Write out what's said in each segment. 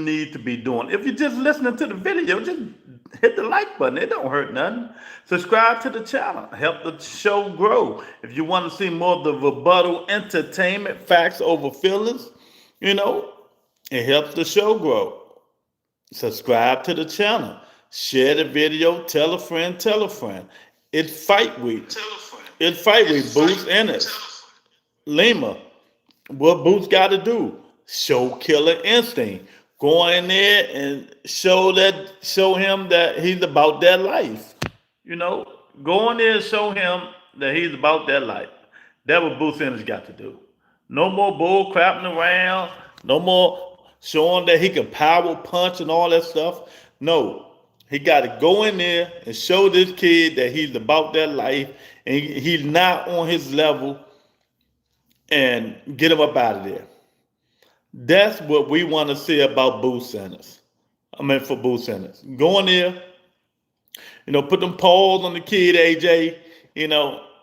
need to be doing. If you're just listening to the video, just hit the like button. It don't hurt nothing. Subscribe to the channel. Help the show grow. If you want to see more of the rebuttal entertainment, facts over feelings, you know, it helps the show grow. Subscribe to the channel. Share the video. Tell a friend. Tell a friend. It's fight week. It's fight week. Boots Ennis. Lima. What Boots got to do? Show killer instinct. Go in there and show him that he's about that life. You know, go in there and show him that he's about that life. That's what Boots Ennis got to do. No more bull crapping around. No more showing that he can power punch and all that stuff. No, he got to go in there and show this kid that he's about that life and he's not on his level and get him up out of there. That's what we want to see about Boots Ennis. For Boots Ennis. Go in there, put them paws on the kid, AJ,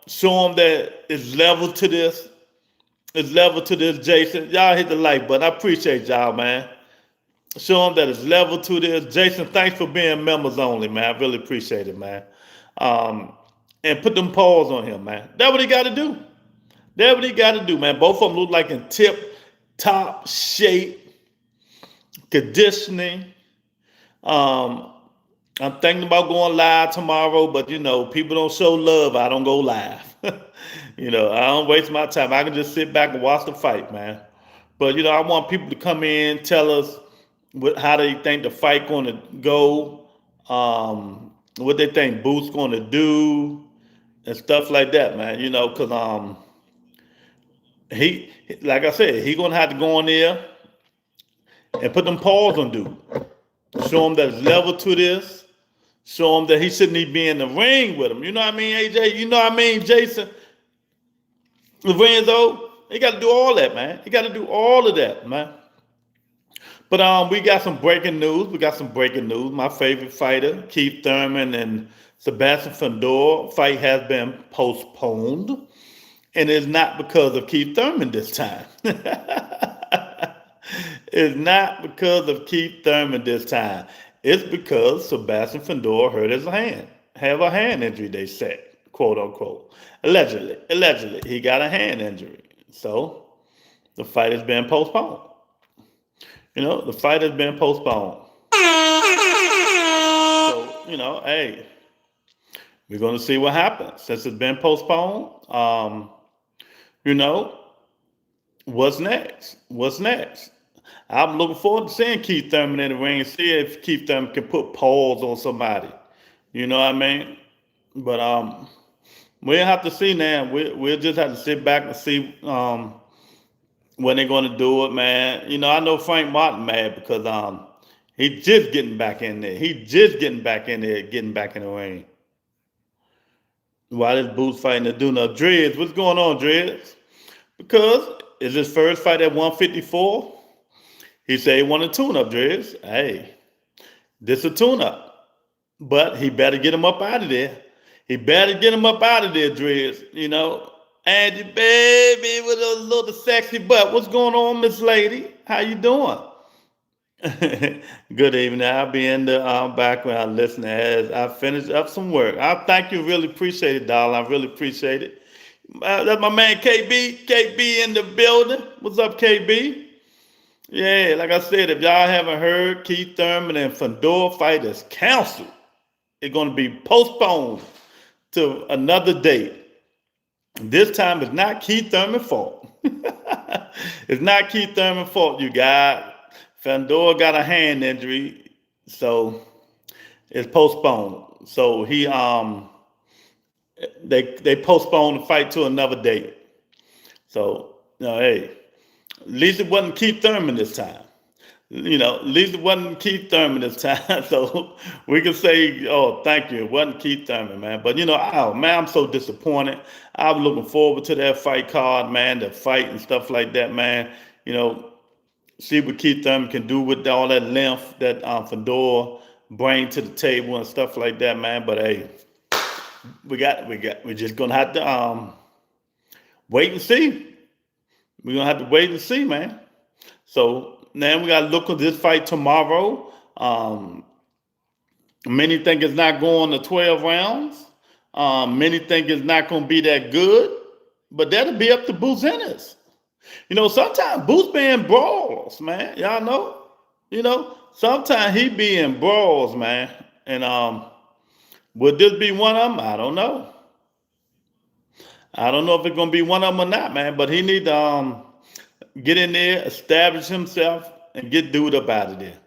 show him that it's level to this. It's level to this, Jason. Y'all hit the like button. I appreciate y'all, man. Show them that it's level to this. Jason, thanks for being members only, man. I really appreciate it, man. And put them paws on him, man. That's what he got to do. That's what he got to do, man. Both of them look like in tip-top shape, conditioning. I'm thinking about going live tomorrow, but, people don't show love. I don't go live. I don't waste my time. I can just sit back and watch the fight, man. But, I want people to come in, tell us how they think the fight going to go, what they think Boots going to do, and stuff like that, man. Because he, like I said, he going to have to go in there and put them paws on dude. Show him that it's level to this. Show him that he shouldn't even be in the ring with him. You know what I mean, AJ? You know what I mean, Jason? Lorenzo? He got to do all that, man. He got to do all of that, man. But we got some breaking news. My favorite fighter, Keith Thurman and Sebastian Fundora, fight has been postponed. And it's not because of Keith Thurman this time. It's not because of Keith Thurman this time. It's because Sebastian Fundora hurt his hand. Have a hand injury, they said, quote unquote. Allegedly, he got a hand injury. So the fight has been postponed. The fight has been postponed. So, hey, we're going to see what happens. Since it's been postponed, what's next? I'm looking forward to seeing Keith Thurman in the ring and see if Keith Thurman can put paws on somebody. You know what I mean? But we'll have to see now. We'll just have to sit back and see when they're going to do it, man. I know Frank Martin mad because he's just getting back in there. Getting back in the ring. Why this Boots fighting to do no Dreads? What's going on, Dreads? Because it's his first fight at 154. He said he wanted a tune-up, Dreads. Hey, this a tune-up. But he better get him up out of there. Dreads. Angie, baby, with a little sexy butt. What's going on, Miss Lady? How you doing? Good evening. I'll be in the background listening as I finish up some work. I thank you. Really appreciate it, darling. I really appreciate it. That's my man, KB. KB in the building. What's up, KB? Yeah, like I said, if y'all haven't heard, Keith Thurman and Fundora fight is canceled. It's going to be postponed to another date. This time it's not Keith Thurman's fault. It's not Keith Thurman's fault, you guys. Fundora got a hand injury, so it's postponed. So they postponed the fight to another date. So, hey, at least it wasn't Keith Thurman this time. At least it wasn't Keith Thurman this time. So we can say, oh, thank you. It wasn't Keith Thurman, man. But, I'm so disappointed. I was looking forward to that fight card, man, the fight and stuff like that, man. See what Keith Thurman can do with all that length that Fundora bring to the table and stuff like that, man. But, hey, we're just going to have to wait and see. We're going to have to wait and see, man. So now we got to look at this fight tomorrow. Many think it's not going to 12 rounds. Many think it's not going to be that good. But that'll be up to Boots Ennis. Sometimes Boots be in brawls, man. Y'all know? Sometimes he be in brawls, man. And would this be one of them? I don't know. I don't know if it's going to be one of them or not, man. But he need to get in there, establish himself, and get dude up out of there.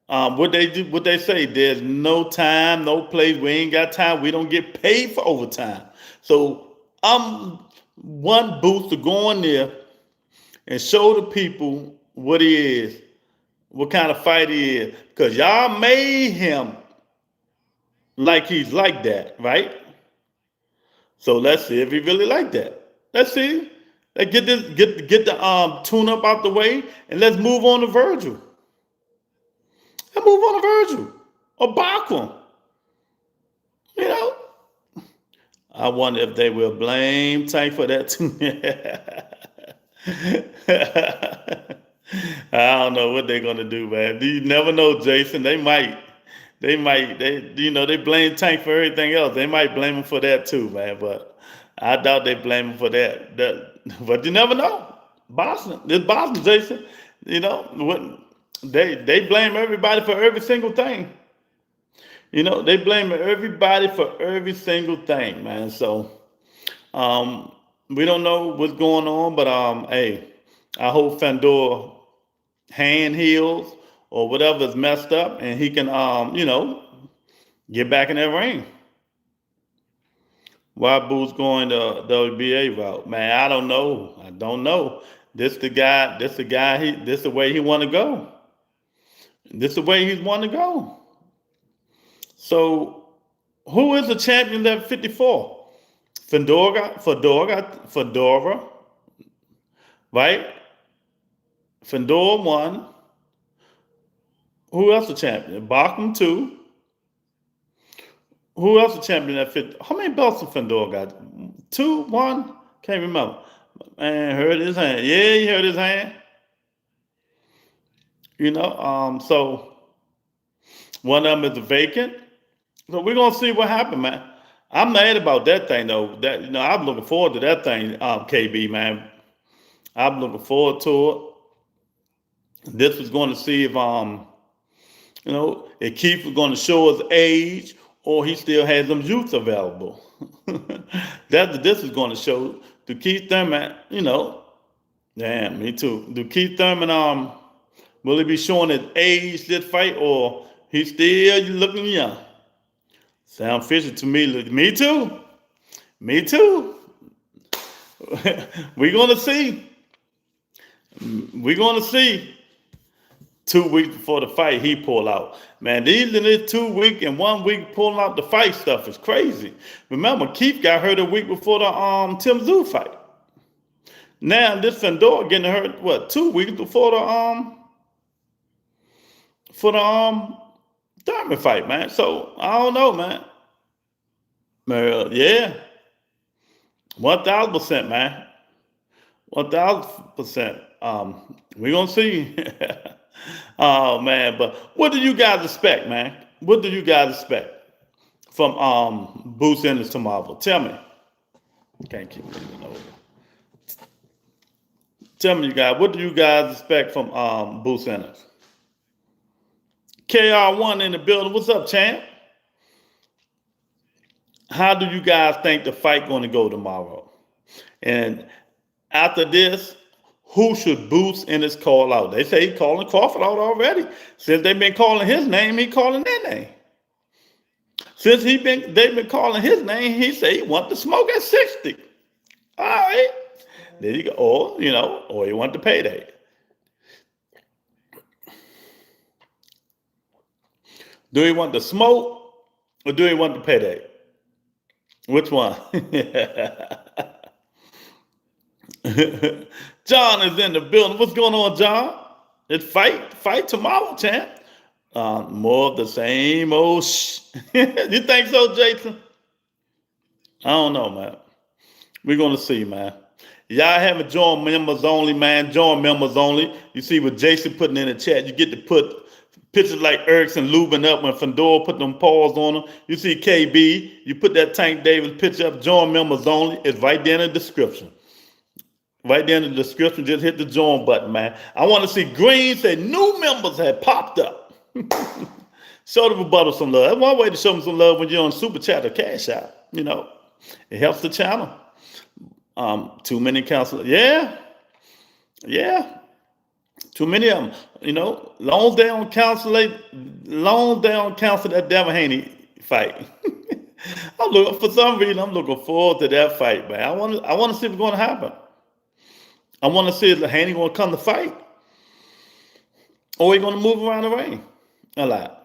What they say, there's no time, no place. We ain't got time. We don't get paid for overtime. So I'm one Boots to go in there and show the people what he is, what kind of fight he is. Because y'all made him like he's like that, right? So let's see if he really like that. Let's see. Let's get the tune up out the way, and let's move on to Virgil. Let's move on to Virgil or Bachman. I wonder if they will blame Tank for that too. I don't know what they're gonna do, man. You never know, Jason. They blame Tank for everything else. They might blame him for that too, man. But I doubt they blame him for that. But you never know. Boston, Jason. They blame everybody for every single thing. They blame everybody for every single thing, man. So we don't know what's going on, but hey, I hope Fedor hand heals or whatever is messed up, and he can get back in that ring. Why Boots going the WBA route, man? I don't know. This the guy. This the way he want to go. This the way he's want to go. So, who is the champion at 54? Fedora, right? Fedor 1. Who else the champion? Bachman 2. Who else the champion at 50? How many belts did Fedor got? 2, 1? Can't remember. Man, heard his hand. Yeah, he heard his hand. So one of them is vacant. So we're gonna see what happened, man. I'm mad about that thing though. That I'm looking forward to that thing, KB, man. I'm looking forward to it. This was going to see if if Keith was going to show his age or he still has them youths available. That's what this is going to show. Do Keith Thurman, damn, me too. Do Keith Thurman will he be showing his age this fight, or he still looking young? Sam Fisher to me, me too. Me too. We're gonna see. We're gonna see. 2 weeks before the fight, he pulled out. Man, these in this 2 week and 1 week pulling out the fight stuff is crazy. Remember, Keith got hurt a week before the Tim Tszyu fight. Now this Fedor getting hurt 2 weeks before the Thurman fight, man. So I don't know, man. Yeah, 1,000%, man. 1,000%. We're gonna see. Oh man, but what do you guys expect, man? What do you guys expect from Boots Ennis tomorrow? Tell me. Can't keep moving over. Tell me, you guys, what do you guys expect from Boots Ennis? KR1 in the building. What's up, champ? How do you guys think the fight going to go tomorrow? And after this, who should Boots Ennis call out? They say he's calling Crawford out already. Since they've been calling his name, he calling their name. Since they've been calling his name, he say he want to smoke at 60. All right. There you go. Or he want the payday. Do he want the smoke or do he want the payday? Which one? John is in the building. What's going on, John? It's fight tomorrow, champ. More of the same old You think so, Jason? I don't know, man. We're going to see, man. Y'all haven't joined members only, man. Join members only. You see what Jason putting in the chat. You get to put pictures like Erickson lubing up when Fandora put them paws on them. You see KB. You put that Tank Davis picture up. Join members only. It's right there in the description. Right there in the description. Just hit the join button, man. I want to see Green say new members have popped up. Show the rebuttal some love. That's one way to show them some love when you're on Super Chat or Cash App. You know, it helps the channel. Too many counselors. Yeah. Too many of them. You know, long as they don't counsel that Devin Haney fight. For some reason, I'm looking forward to that fight, man. I want to see what's going to happen. I want to see if Haney going to come to fight, or he going to move around the ring a lot.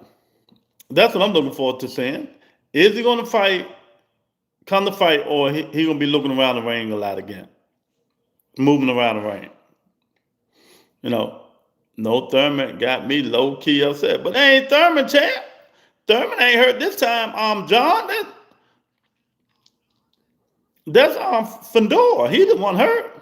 That's what I'm looking forward to seeing. Is he going to come to fight, or he going to be looking around the ring a lot again, moving around the ring? You know, no Thurman got me low key upset, but they ain't Thurman, champ. Thurman ain't hurt this time. John, that's Fandora. He the one hurt.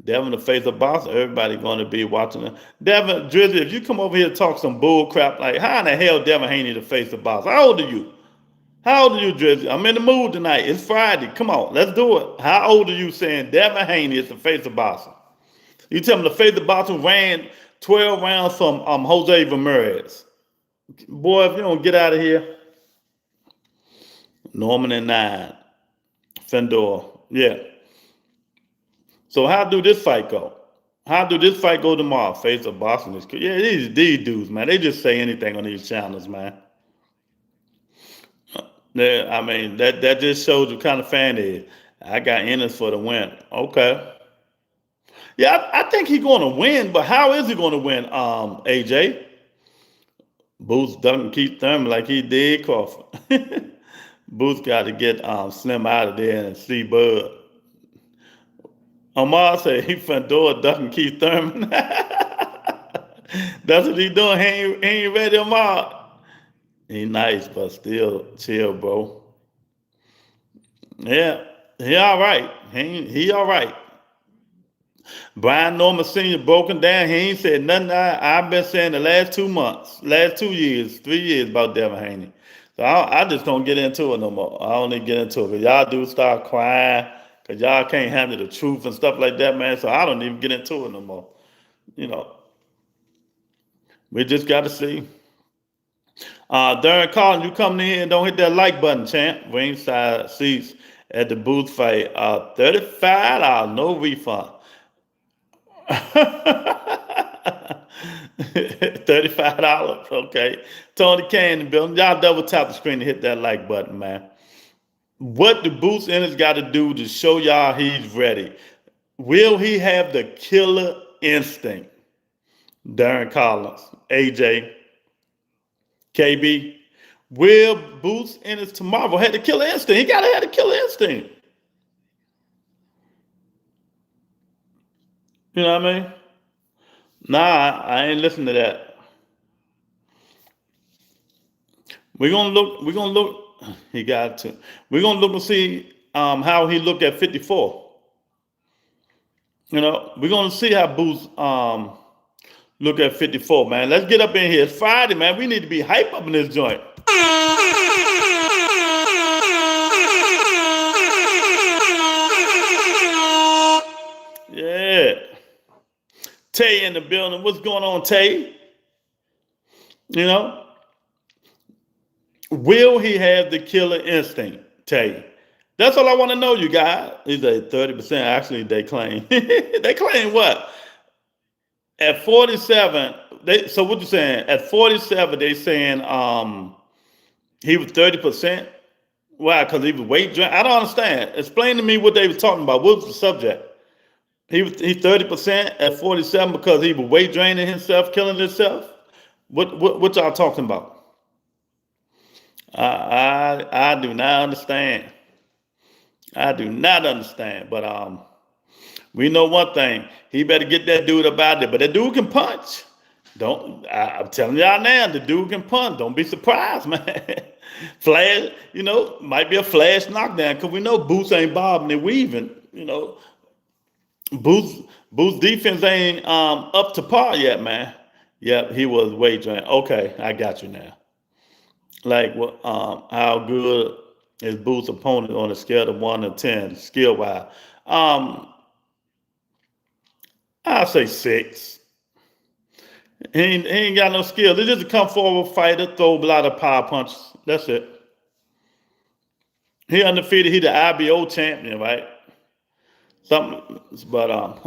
Devin the face of boss. Everybody going to be watching him. Devin Drizzy, if you come over here and talk some bull crap, like how in the hell Devin Haney the face of boss? How old are you? How old are you, Drizzy? I'm in the mood tonight. It's Friday. Come on, let's do it. How old are you saying Devin Haney is the face of boss? You tell me the face of boss ran 12 rounds from Jose Ramirez. Boy, if you don't get out of here. Norman and 9. Fandor. Yeah. So how do this fight go? How do this fight go tomorrow? Face of Boston is yeah, these dudes, man. They just say anything on these channels, man. I mean, that just shows what kind of fan they is. I got Ennis for the win. Okay. Yeah, I think he's going to win, but how is he going to win, AJ? Boots doesn't keep Thurman like he did Crawford. Boots got to get Slim out of there and see Bud. Omar said he Fandora ducking Keith Thurman. That's what he doing. He ain't ready, Omar. He nice, but still chill, bro. Yeah, he all right. He all right. Brian Norman Sr. broken down. He ain't said nothing I've been saying the last 2 months, last 2 years, 3 years about Devin Haney. So I just don't get into it no more. I don't even get into it. Because y'all do start crying because y'all can't handle the truth and stuff like that, man. So I don't even get into it no more. You know, we just got to see. Darren Collins, you come in here and don't hit that like button, champ. Ringside seats at the booth fight. $35, no refund. $35, okay. Tony Kane in the building. Y'all double tap the screen and hit that like button, man. What the Boots Ennis got to do to show y'all he's ready? Will he have the killer instinct? Darren Collins, AJ, KB. Will Boots Ennis tomorrow have the killer instinct? He got to have the killer instinct. You know what I mean? Nah, I ain't listening to that. We're gonna look. He got to. We're gonna look and see how he looked at 54. You know, we're gonna see how Boots look at 54, man. Let's get up in here. It's Friday, man. We need to be hype up in this joint. Yeah. Tay in the building. What's going on, Tay? You know? Will he have the killer instinct, Tay? That's all I want to know, you guys. He's at 30%. Actually, they claim. They claim what? At 47, so what you saying? At 47, they saying he was 30%. Why? Because he was weight drain. I don't understand. Explain to me what they were talking about. What was the subject? He's 30% at 47 because he was weight draining himself, killing himself. What y'all talking about? I do not understand. I do not understand. But we know one thing. He better get that dude up out there. But that dude can punch. I'm telling y'all now, the dude can punch. Don't be surprised, man. Flash, you know, might be a flash knockdown because we know Boots ain't bobbing and weaving, you know. Booth's defense ain't up to par yet, man. Yep, he was wagering. Okay, I got you now. Like what? How good is Booth's opponent on a scale of 1 to 10, skill wise? Um, I'll say 6. He ain't got no skill. He's just a come forward fighter, throw a lot of power punches. That's it. He undefeated. He the IBO champion, right? Something, but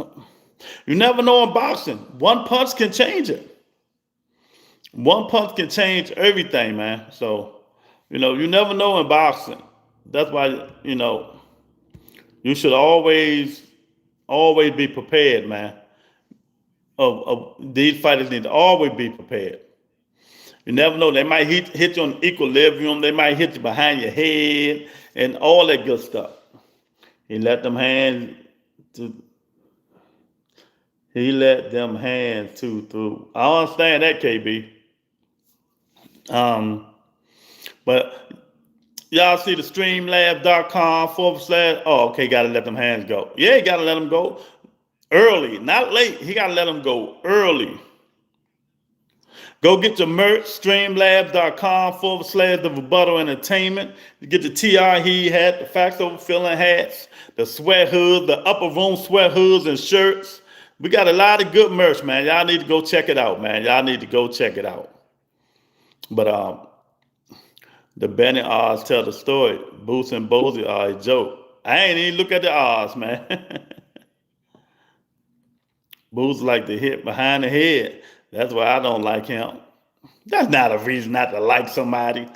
you never know in boxing. One punch can change it. One punch can change everything, man. So, you never know in boxing. That's why, you should always be prepared, man. These fighters need to always be prepared. You never know. They might hit you on equilibrium. They might hit you behind your head and all that good stuff. He let them hands to. He let them hands to through. I understand that, KB. But y'all see the streamlabs.com / oh, okay, gotta let them hands go. Yeah, you gotta let them go early, not late. He gotta let them go early. Go get your merch, streamlabs.com / the rebuttal entertainment. You get the TR he hat, the facts over feeling hats, the sweat hoods, the upper room sweat hoods and shirts. We got a lot of good merch, man. Y'all need to go check it out, man. Y'all need to go check it out. But the betting odds tell the story. Boots and Bozy are a joke. I ain't even look at the odds, man. Boots like to hit behind the head. That's why I don't like him. That's not a reason not to like somebody.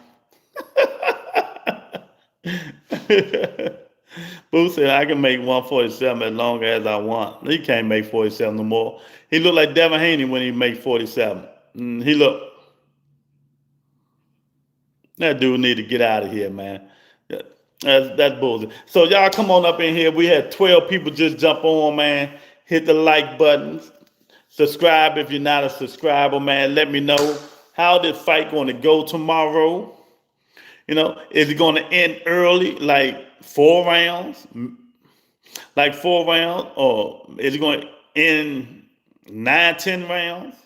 Boots said I can make 147 as long as I want. He can't make 47 no more. He looked like Devin Haney when he made 47. He looked. That dude need to get out of here, man. That's bullshit. So y'all come on up in here. We had 12 people just jump on, man. Hit the like button. Subscribe if you're not a subscriber, man. Let me know how this fight going to go tomorrow. Is it going to end early, like 4 rounds? Like 4 rounds? Or is it going to end 9, 10 rounds?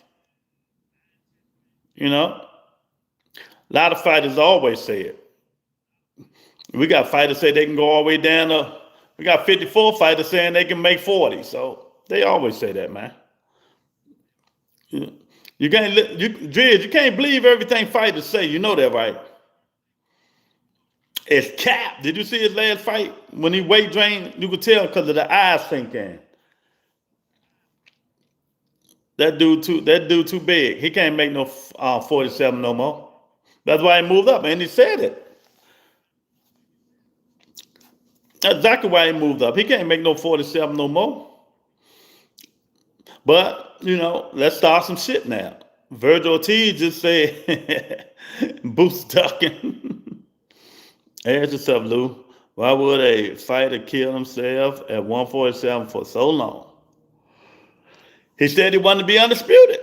A lot of fighters always say it. We got fighters say they can go all the way down to, we got 54 fighters saying they can make 40. So they always say that, man. You can't believe everything fighters say. You know that, right? It's cap. Did you see his last fight when he weight drained? You could tell because of the eyes sinking. That dude too big. He can't make no 47 no more. That's why he moved up, and he said it. That's exactly why he moved up. He can't make no 47 no more. But, let's start some shit now. Virgil Ortiz just said, Boots ducking. Ask yourself, Lou, why would a fighter kill himself at 147 for so long? He said he wanted to be undisputed.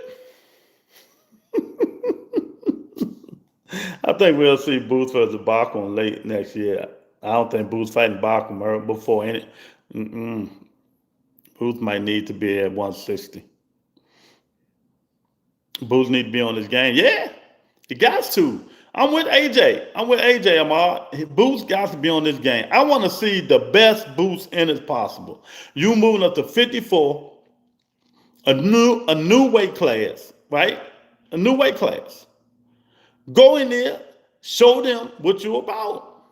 I think we'll see Boots versus Bachman late next year. I don't think Boots fighting Bachman before any. Boots might need to be at 160. Boots need to be on this game. Yeah, he got to. I'm with AJ. Amar. Boots got to be on this game. I want to see the best Boots in as possible. You moving up to 54, a new weight class, right? A new weight class. Go in there, show them what you're about.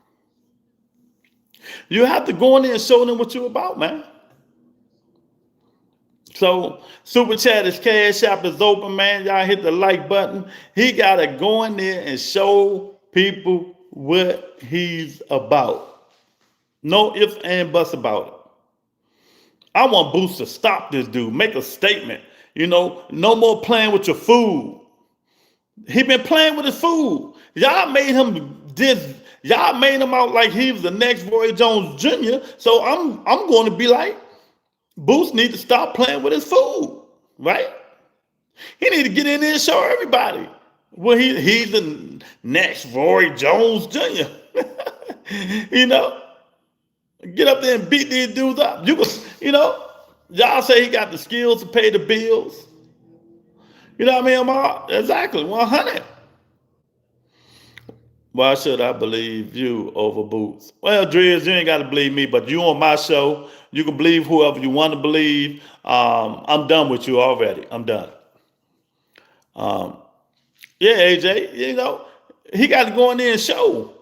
You have to go in there and show them what you're about, man. So, Super Chat is Cash App is open, man. Y'all hit the like button. He got to go in there and show people what he's about. No ifs and buts about it. I want Boots to stop this dude, make a statement. No more playing with your food. He been playing with his food. Y'all made him Y'all made him out like he was the next Roy Jones Jr. So I'm going to be like, Boots need to stop playing with his food, right? He need to get in there and show everybody. Well, he's the next Roy Jones Jr. Get up there and beat these dudes up. Y'all say he got the skills to pay the bills. You know what I mean, Mark? Exactly, 100. Why should I believe you over Boots? Well, Driz, you ain't got to believe me, but you on my show. You can believe whoever you want to believe. I'm done with you already. I'm done. Yeah, AJ, he got to go in there and show.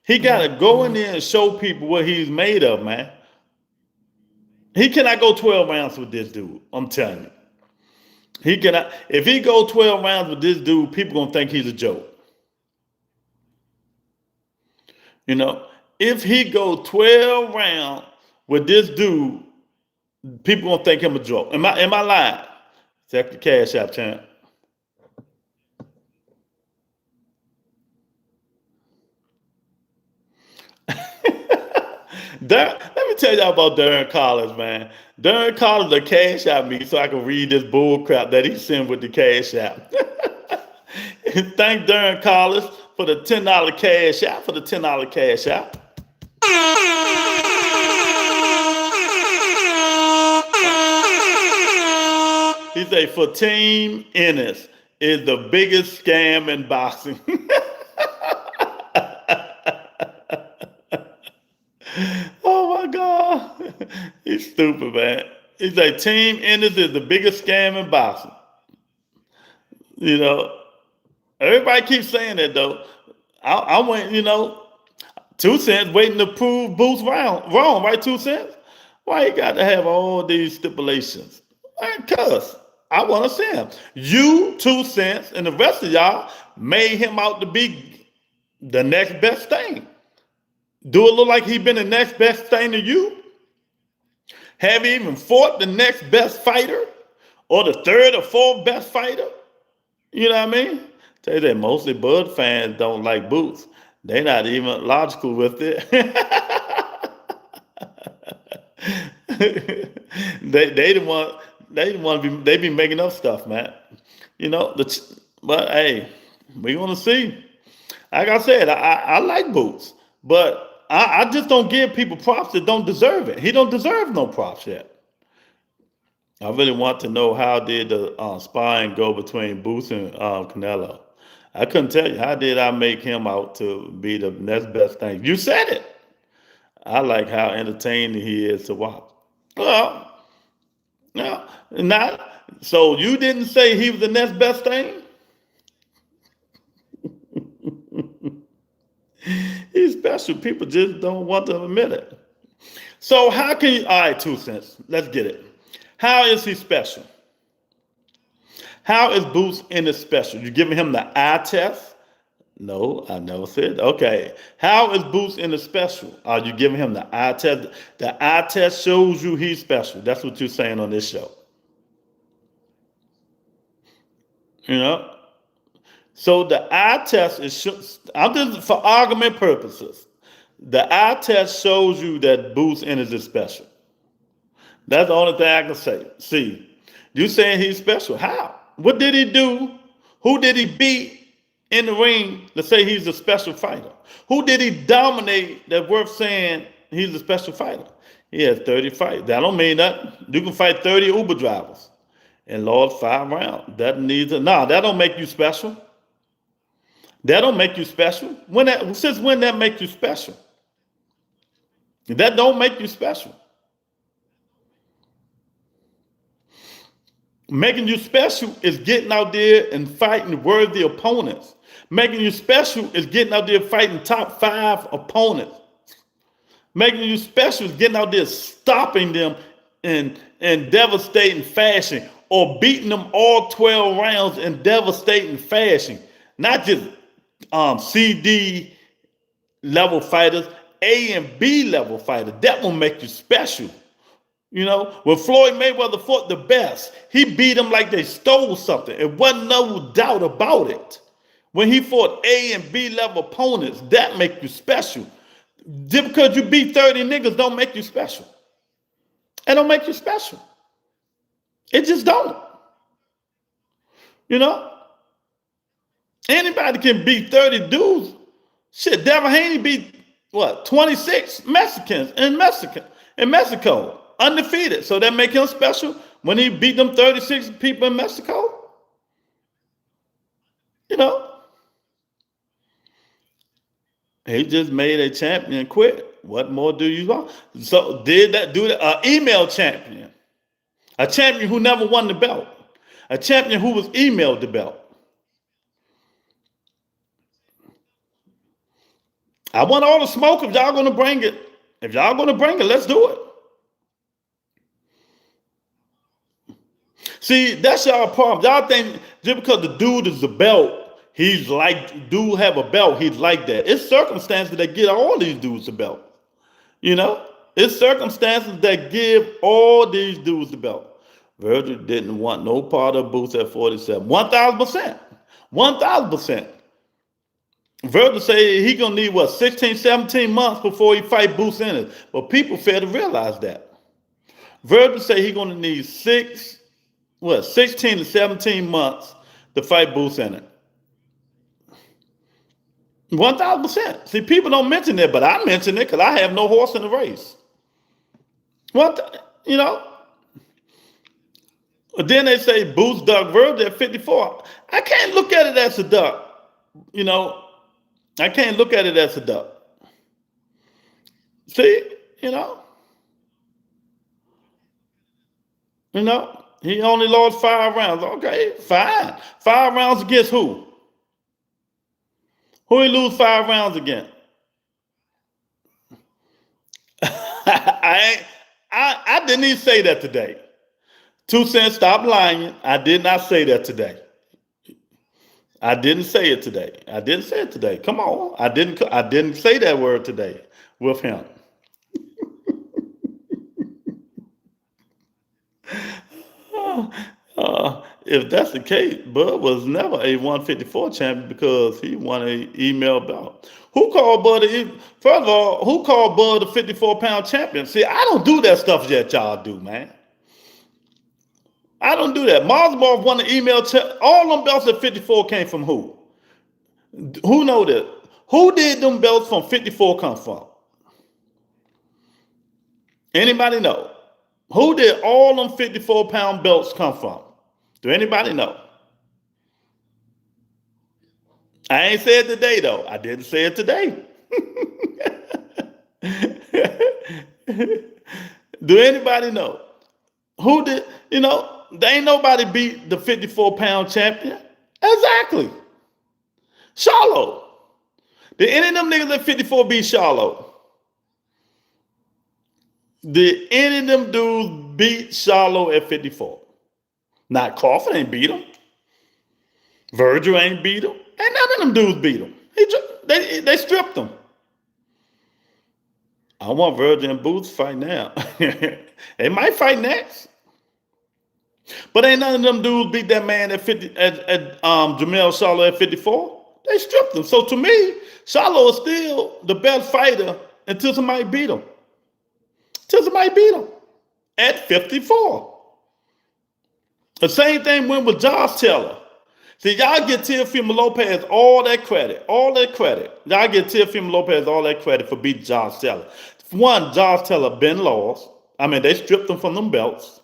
He got to go in there and show people what he's made of, man. He cannot go 12 rounds with this dude. I'm telling you. He cannot. If he go 12 rounds with this dude, people going to think he's a joke. If he go 12 rounds with this dude, people gonna think him a joke. Am I lying? Check the cash app, champ. Let me tell y'all about Darren Collins, man. Darren Collins a cash app me so I can read this bull crap that he sent with the cash app. Thank Darren Collins for the $10 cash app, cash app. He say for Team Ennis is the biggest scam in boxing. Oh my God. He's stupid, man. He's like, Team Ennis is the biggest scam in boxing. Everybody keeps saying that though. I went, 2 cents waiting to prove Boots wrong, right? 2 cents? Why you got to have all these stipulations? Cuz I want to see him. You, 2 cents, and the rest of y'all made him out to be the next best thing. Do it look like he been the next best thing to you? Have he even fought the next best fighter? Or the third or fourth best fighter? You know what I mean? Tell you that mostly Bud fans don't like Boots. They're not even logical with it. They be making up stuff, man. But hey, we gonna see. Like I said, I like Boots, but I just don't give people props that don't deserve it. He don't deserve no props yet. I really want to know how did the sparring go between Boots and Canelo. I couldn't tell you. How did I make him out to be the next best thing? You said it. I like how entertaining he is to watch. Well, no, not. So you didn't say he was the next best thing? He's special. People just don't want to admit it. So how can you, all right, 2 cents. Let's get it. How is he special? How is Boots Ennis special? You giving him the eye test? No, I never said. Okay. How is Boots Ennis special? Are you giving him the eye test? The eye test shows you he's special. That's what you're saying on this show. So the eye test is, I'm just for argument purposes. The eye test shows you that Boots Ennis is special. That's the only thing I can say. See, you saying he's special. How? What did he do? Who did he beat in the ring to say he's a special fighter? Who did he dominate that's worth saying he's a special fighter? He has 30 fights. That don't mean nothing. You can fight 30 Uber drivers and lost 5 rounds. That don't make you special. That don't make you special. Since when that make you special? That don't make you special. Making you special is getting out there and fighting worthy opponents. Making you special is getting out there fighting top 5 opponents. Making you special is getting out there stopping them in devastating fashion or beating them all 12 rounds in devastating fashion. Not just CD level fighters, A and B level fighters. That will make you special. When Floyd Mayweather fought the best, he beat them like they stole something. It wasn't no doubt about it. When he fought A and B level opponents, that make you special. Just because you beat 30 niggas don't make you special. It don't make you special. It just don't. Anybody can beat 30 dudes. Shit, Devin Haney beat 26 Mexicans in Mexico. undefeated. So that make him special when he beat them 36 people in Mexico. You know, he just made a champion quit. What more do you want? So did that do that? Email champion, a champion who never won the belt, a champion who was emailed the belt. I want all the smoke. If y'all gonna bring it, let's do it. See, that's y'all problem. Y'all think just because the dude is the belt, he's like, dude have a belt, he's like that. It's circumstances that get all these dudes the belt. You know? It's circumstances that give all these dudes the belt. Virgil didn't want no part of Boots at 47. 1,000%. 1,000%. Virgil say he gonna need what, 16, 17 months before he fight Boots Ennis. But people fail to realize that. Virgil say he gonna need 16 to 17 months to fight Boots Ennis. 1,000%. See, people don't mention that, but I mention it because I have no horse in the race. You know? Then they say Boots duck Virgil at 54. I can't look at it as a duck. You know? I can't look at it as a duck. See? You know? He only lost 5 rounds. Okay, fine. 5 rounds against who? Who he lose 5 rounds against? I didn't even say that today. 2 Cents, stop lying. I did not say that today. I didn't say it today. Come on. I didn't say that word today with him. If that's the case, Bud was never a 154 champion because he won an email belt. Who called Bud first of all, who called Bud a 54-pound champion? See, I don't do that stuff that y'all do, man. I don't do that. Marsmore won the email. All them belts at 54 came from who? Who know that? Who did them belts from 54 come from? Anybody know? Who did all them 54-pound belts come from? Do anybody know? I ain't said today, though. I didn't say it today. Do anybody know? Who did, there ain't nobody beat the 54-pound champion. Exactly. Charlo. Did any of them niggas at 54 beat Charlo? Did any of them dudes beat Charlo at 54? Not Crawford ain't beat him. Virgil ain't beat him. Ain't none of them dudes beat him. They stripped him. I want Virgil and Boots fight now. They might fight next. But ain't none of them dudes beat that man at Jamel Charlo at 54. They stripped him. So to me, Charlo is still the best fighter until somebody beat him. At 54. The same thing went with Josh Taylor. See, y'all get Teofimo Lopez all that credit. Y'all get Teofimo Lopez all that credit for beating Josh Taylor. One, Josh Taylor been lost. I mean, they stripped him from them belts.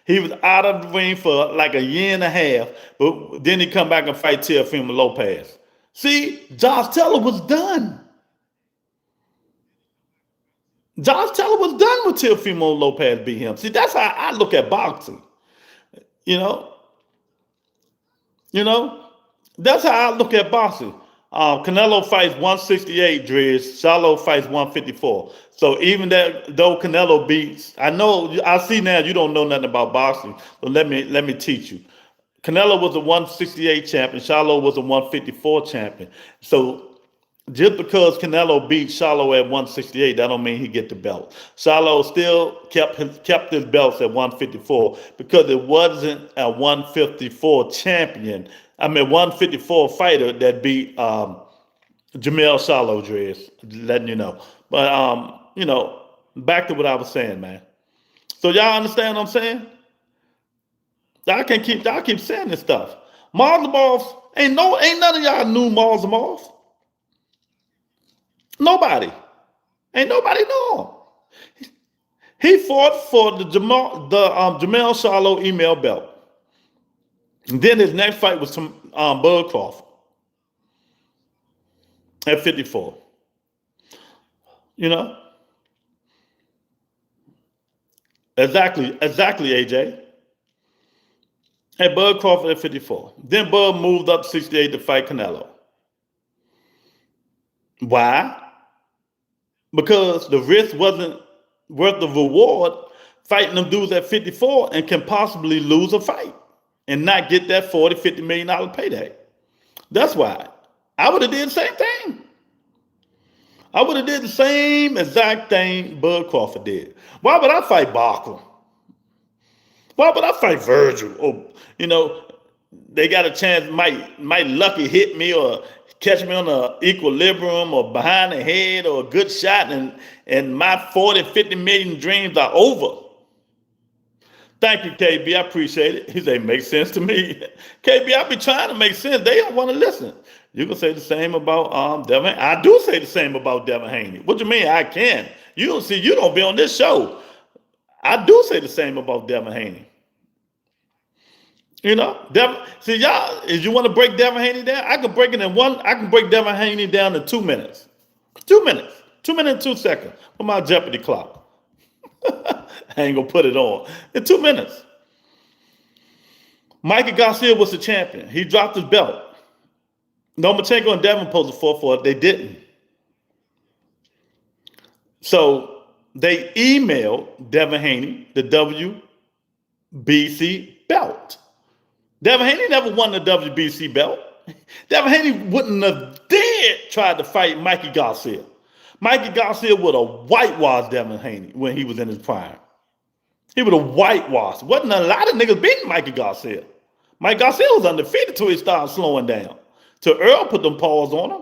He was out of the ring for like a year and a half, but then he come back and fight Teofimo Lopez. See, Josh Taylor was done. Josh Taylor was done with Teofimo Lopez beat him. See, that's how I look at boxing. That's how I look at boxing. Canelo fights 168, Driz. Charlo fights 154. So even though Canelo beats, I see now you don't know nothing about boxing, but let me teach you. Canelo was a 168 champion. Charlo was a 154 champion. So just because Canelo beat Charlo at 168, that don't mean he get the belt. Charlo still kept his belts at 154 because it wasn't a 154 champion. 154 fighter that beat Jamel Charlo, Driz, letting you know. But back to what I was saying, man. So y'all understand what I'm saying? Y'all keep saying this stuff. Marzamov, ain't none of y'all knew Marzamov. Nobody. Ain't nobody know him. He fought for the Jamel Charlo email belt. And then his next fight was to Bud Crawford at 54. You know? Exactly, AJ. Hey, Bud Crawford at 54. Then Bud moved up to 68 to fight Canelo. Why? Because the risk wasn't worth the reward fighting them dudes at 54 and can possibly lose a fight and not get that $40-50 million payday. That's why. I would have did the same thing. I would have did the same exact thing Bud Crawford did. Why would I fight Barker? Why would I fight Virgil? Oh, you know, they got a chance, might lucky hit me or catch me on an equilibrium or behind the head or a good shot, and my 40-50 million dreams are over. Thank you, KB. I appreciate it. He said, makes sense to me. KB, I be trying to make sense. They don't want to listen. You can say the same about Devin. I do say the same about Devin Haney. What do you mean I can? You don't see, you don't be on this show. I do say the same about Devin Haney. You know, see y'all, if you want to break Devin Haney down, I can break Devin Haney down in 2 minutes. 2 minutes. 2 minutes and 2 seconds with my Jeopardy clock. I ain't gonna put it on. In 2 minutes. Mikey Garcia was the champion. He dropped his belt. Lomachenko and Devin posed fought for it. They didn't. So they emailed Devin Haney the WBC belt. Devin Haney never won the WBC belt. Devin Haney wouldn't have dared try to fight Mikey Garcia. Mikey Garcia would have whitewashed Devin Haney when he was in his prime. He would have whitewashed. Wasn't a lot of niggas beating Mikey Garcia. Mike Garcia was undefeated till he started slowing down. Till Earl put them paws on him.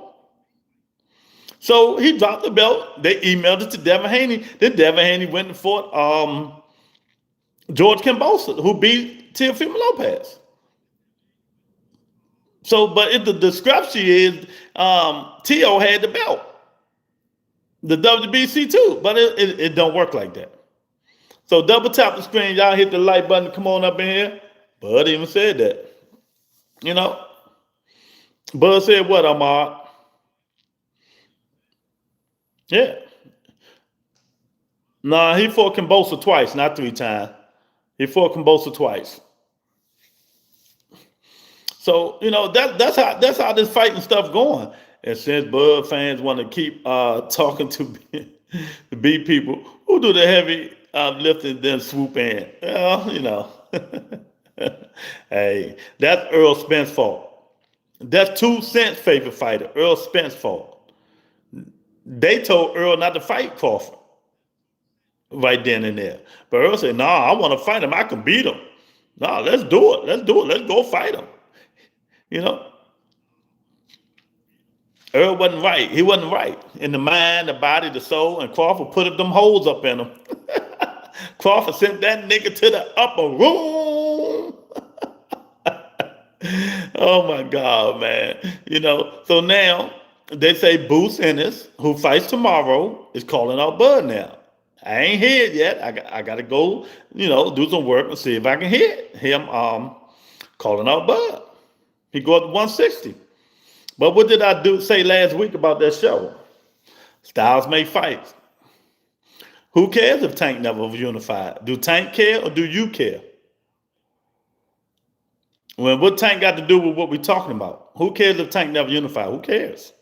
So he dropped the belt. They emailed it to Devin Haney. Then Devin Haney went and fought George Kambosos, who beat Teofimo Lopez. So, but the discrepancy is Tio had the belt. The WBC too, but it don't work like that. So double tap the screen. Y'all hit the like button. Come on up in here. Bud even said that. You know? Bud said what, Ahmad? Yeah. Nah, he fought Kambosos twice, not 3 times. He fought Kambosos twice. So, you know, that's how this fighting stuff going. And since Bud fans want to keep talking to the B people who do the heavy lifting, then swoop in. Well, you know. Hey, that's Earl Spence's fault. That's 2 Cent's favorite fighter, Earl Spence's fault. They told Earl not to fight Crawford right then and there. But Earl said, nah, I want to fight him. I can beat him. Nah, let's do it. Let's do it. Let's go fight him. You know? Earl wasn't right. He wasn't right. In the mind, the body, the soul, and Crawford put them holes up in him. Crawford sent that nigga to the upper room. Oh my God, man. You know, so now they say Boots Ennis, who fights tomorrow, is calling out Bud now. I ain't hit yet. I got to go, you know, do some work and see if I can hit him calling out Bud. He go up to 160. But what did I say last week about that show? Styles make fights. Who cares if Tank never unified? Do Tank care or do you care? Well, what Tank got to do with what we're talking about? Who cares if Tank never unified? Who cares?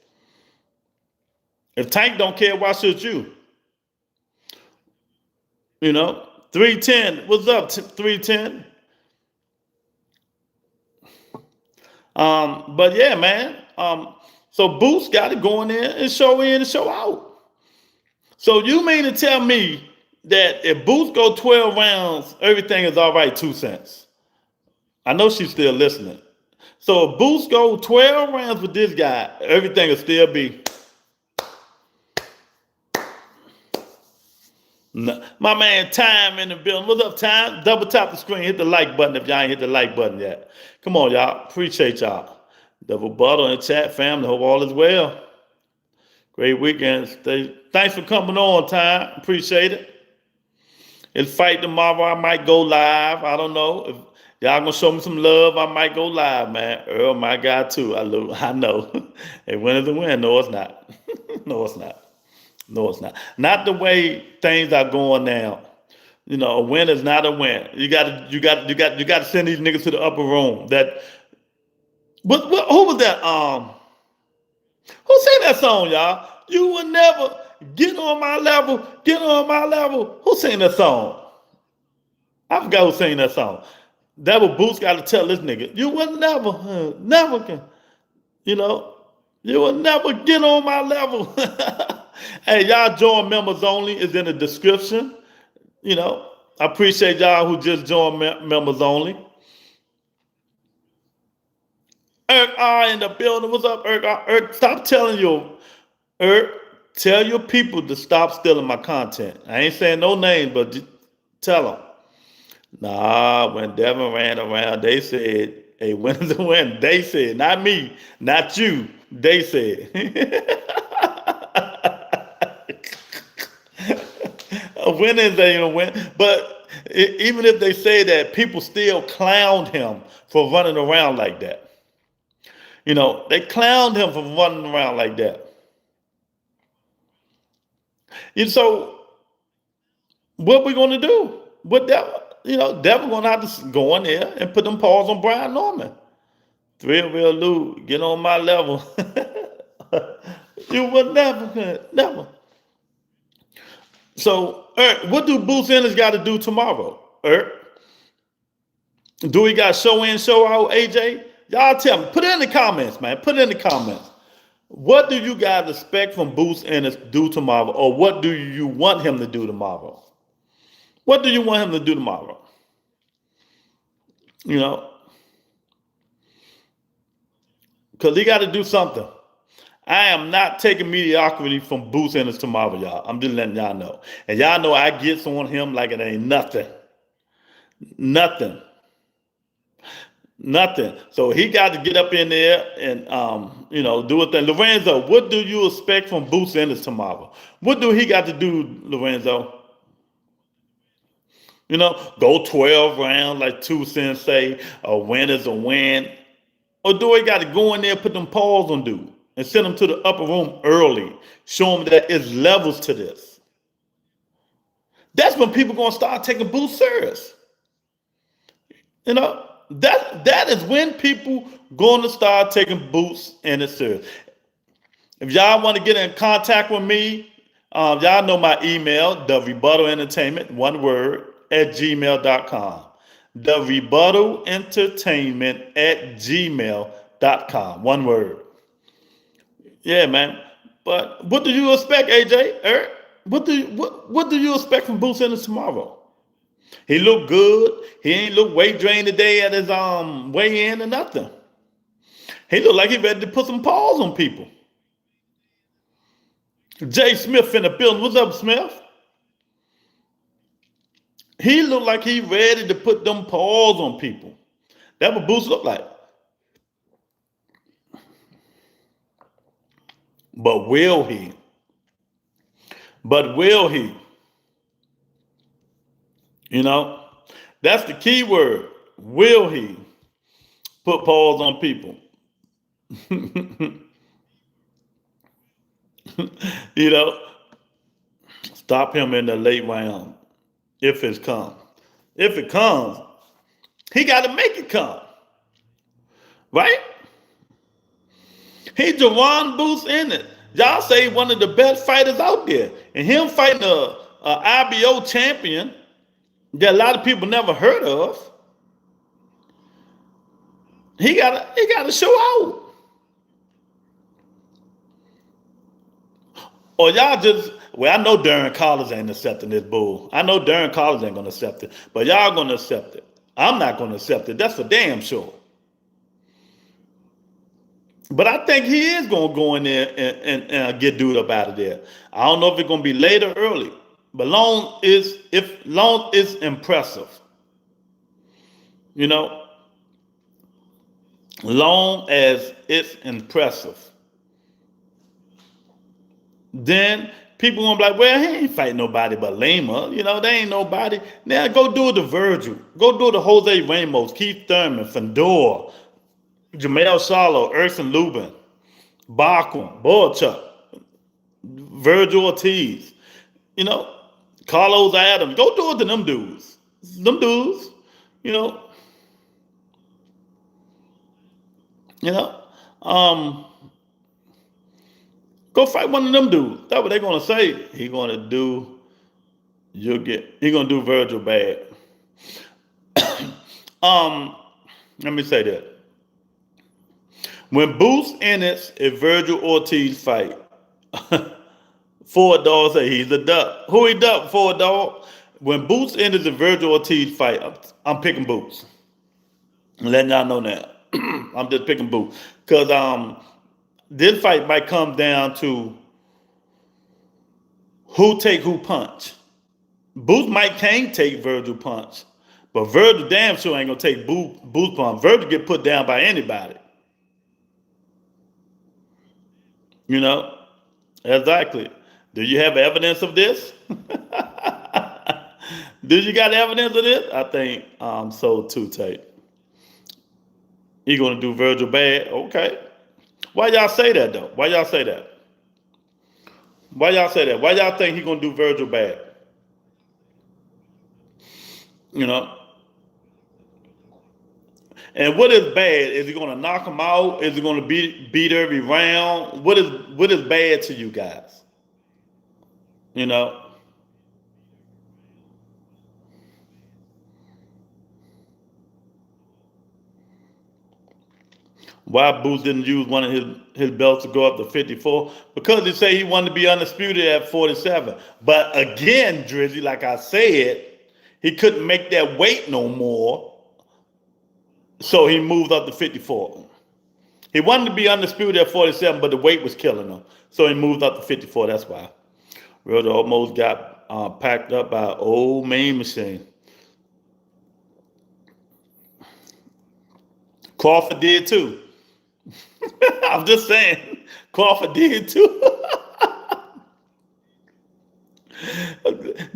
If Tank don't care, why should you? You know, 310. What's up, 310? But yeah, man. So Boots got it going in and show out. So you mean to tell me that if Boots go 12 rounds, everything is all right, 2 Cents? I know she's still listening. So if Boots go 12 rounds with this guy, everything will still be. My man Time in the building. What's up, Time? Double tap the screen. Hit the like button if y'all ain't hit the like button yet. Come on, y'all. Appreciate y'all. Double button in chat, family. Hope all is well. Great weekend. Thanks for coming on, Time. Appreciate it. It's fight tomorrow. I might go live. I don't know. If y'all gonna show me some love, I might go live, man. Earl, my guy too. I know. A win is a win. No, it's not. No, it's not. No, it's not. Not the way things are going now. You know, a win is not a win. You gotta send these niggas to the upper room. That who was that? Who sang that song, y'all? You will never get on my level, get on my level. Who sang that song? I forgot who sang that song. That what Boots got to tell this nigga. You will never, never can, you know, you will never get on my level. Hey, y'all join members only is in the description. You know, I appreciate y'all who just joined members only. Eric R in the building. What's up, Eric R? Eric, stop telling your Eric, tell your people to stop stealing my content. I ain't saying no names, but tell them. Nah, when Devin ran around, they said, hey, when is the win? They said, not me, not you. They said. A win is a win. But even if they say that, people still clowned him for running around like that. You know, they clowned him for running around like that. And so, what we gonna do? What that? You know, Devin gonna have to go in there and put them paws on Brian Norman. Thrill Real Lou, get on my level. You would never. So, Eric, what do Boots Ennis got to do tomorrow? Eric, do we got show in, show out? AJ, y'all tell me. Put it in the comments, man. Put it in the comments. What do you guys expect from Boots Ennis do tomorrow, or what do you want him to do tomorrow? What do you want him to do tomorrow? You know, because he got to do something. I am not taking mediocrity from Boots Ennis tomorrow, y'all. I'm just letting y'all know. And y'all know I get on him like it ain't nothing. Nothing. So he got to get up in there and, you know, do a thing. Lorenzo, what do you expect from Boots Ennis tomorrow? What do he got to do, Lorenzo? You know, go 12 rounds like 2 cents say, a win is a win. Or do he got to go in there, put them paws on dude and send him to the upper room early, show him that it's levels to this? That's when people going to start taking Boots serious. You know, that is when people going to start taking Boots Ennis serious. If y'all want to get in contact with me, y'all know my email, THEREBUTTALENTERTAINMENT, one word, @gmail.com. THEREBUTTALENTERTAINMENT @gmail.com. One word. Yeah, man. But what do you expect, AJ? Eric? What do you expect from Boots Ennis tomorrow? He looked good. He ain't look weight drained today at his weigh in or nothing. He looked like he ready to put some paws on people. Jay Smith in the building. What's up, Smith? He looked like he ready to put them paws on people. That's what Boots looked like. But will he? You know, that's the key word. Will he put paws on people? You know, stop him in the late round if it comes. If it comes, he got to make it come. Right? He Jawan Boots Ennis. Y'all say one of the best fighters out there. And him fighting a IBO champion that a lot of people never heard of. He gotta show out. Or y'all just, well, I know Darren Collins ain't accepting this bull. I know Darren Collins ain't gonna accept it, but y'all gonna accept it. I'm not gonna accept it. That's for damn sure. But I think he is gonna go in there and get dude up out of there. I don't know if it's gonna be late or early, but long is impressive. You know, long as it's impressive. Then People gonna be like, well, he ain't fighting nobody but Lima. You know, they ain't nobody. Now go do it to Virgil. Go do it to Jose Ramos, Keith Thurman, Fedor, Jamel Charlo, Erson Lubin, Bachman, Boychuk, Virgil Ortiz. You know, Carlos Adams. Go do it to them dudes. Them dudes. You know. You know. Go fight one of them dudes. That's what they're gonna say. He gonna do. He gonna do Virgil bad. um, Let me say that. When Boots Ennis and Virgil Ortiz fight, Ford Dog say he's a duck. Who he duck? Ford Dog. When Boots Ennis and Virgil Ortiz fight, I'm picking Boots. I'm letting y'all know now. I'm just picking Boots because this fight might come down to who take who punch. Boots can't take Virgil punch, but Virgil damn sure ain't gonna take Boots punch. Virgil get put down by anybody. You know, exactly. Do you have evidence of this? Do you got evidence of this? I think so too, Tate. He gonna do Virgil bad? Okay. Why y'all say that though? Why y'all say that? Why y'all say that? Why y'all think he gonna do Virgil bad? You know. And what is bad? Is he gonna knock him out? Is he gonna beat every round? What is bad to you guys? You know. Why Boots didn't use one of his belts to go up to 54? Because he said he wanted to be undisputed at 47. But again, Drizzy, like I said, he couldn't make that weight no more. So he moved up to 54. He wanted to be undisputed at 47, but the weight was killing him. So he moved up to 54. That's why. Really almost got packed up by an old main machine. Crawford did too. I'm just saying, Crawford did too.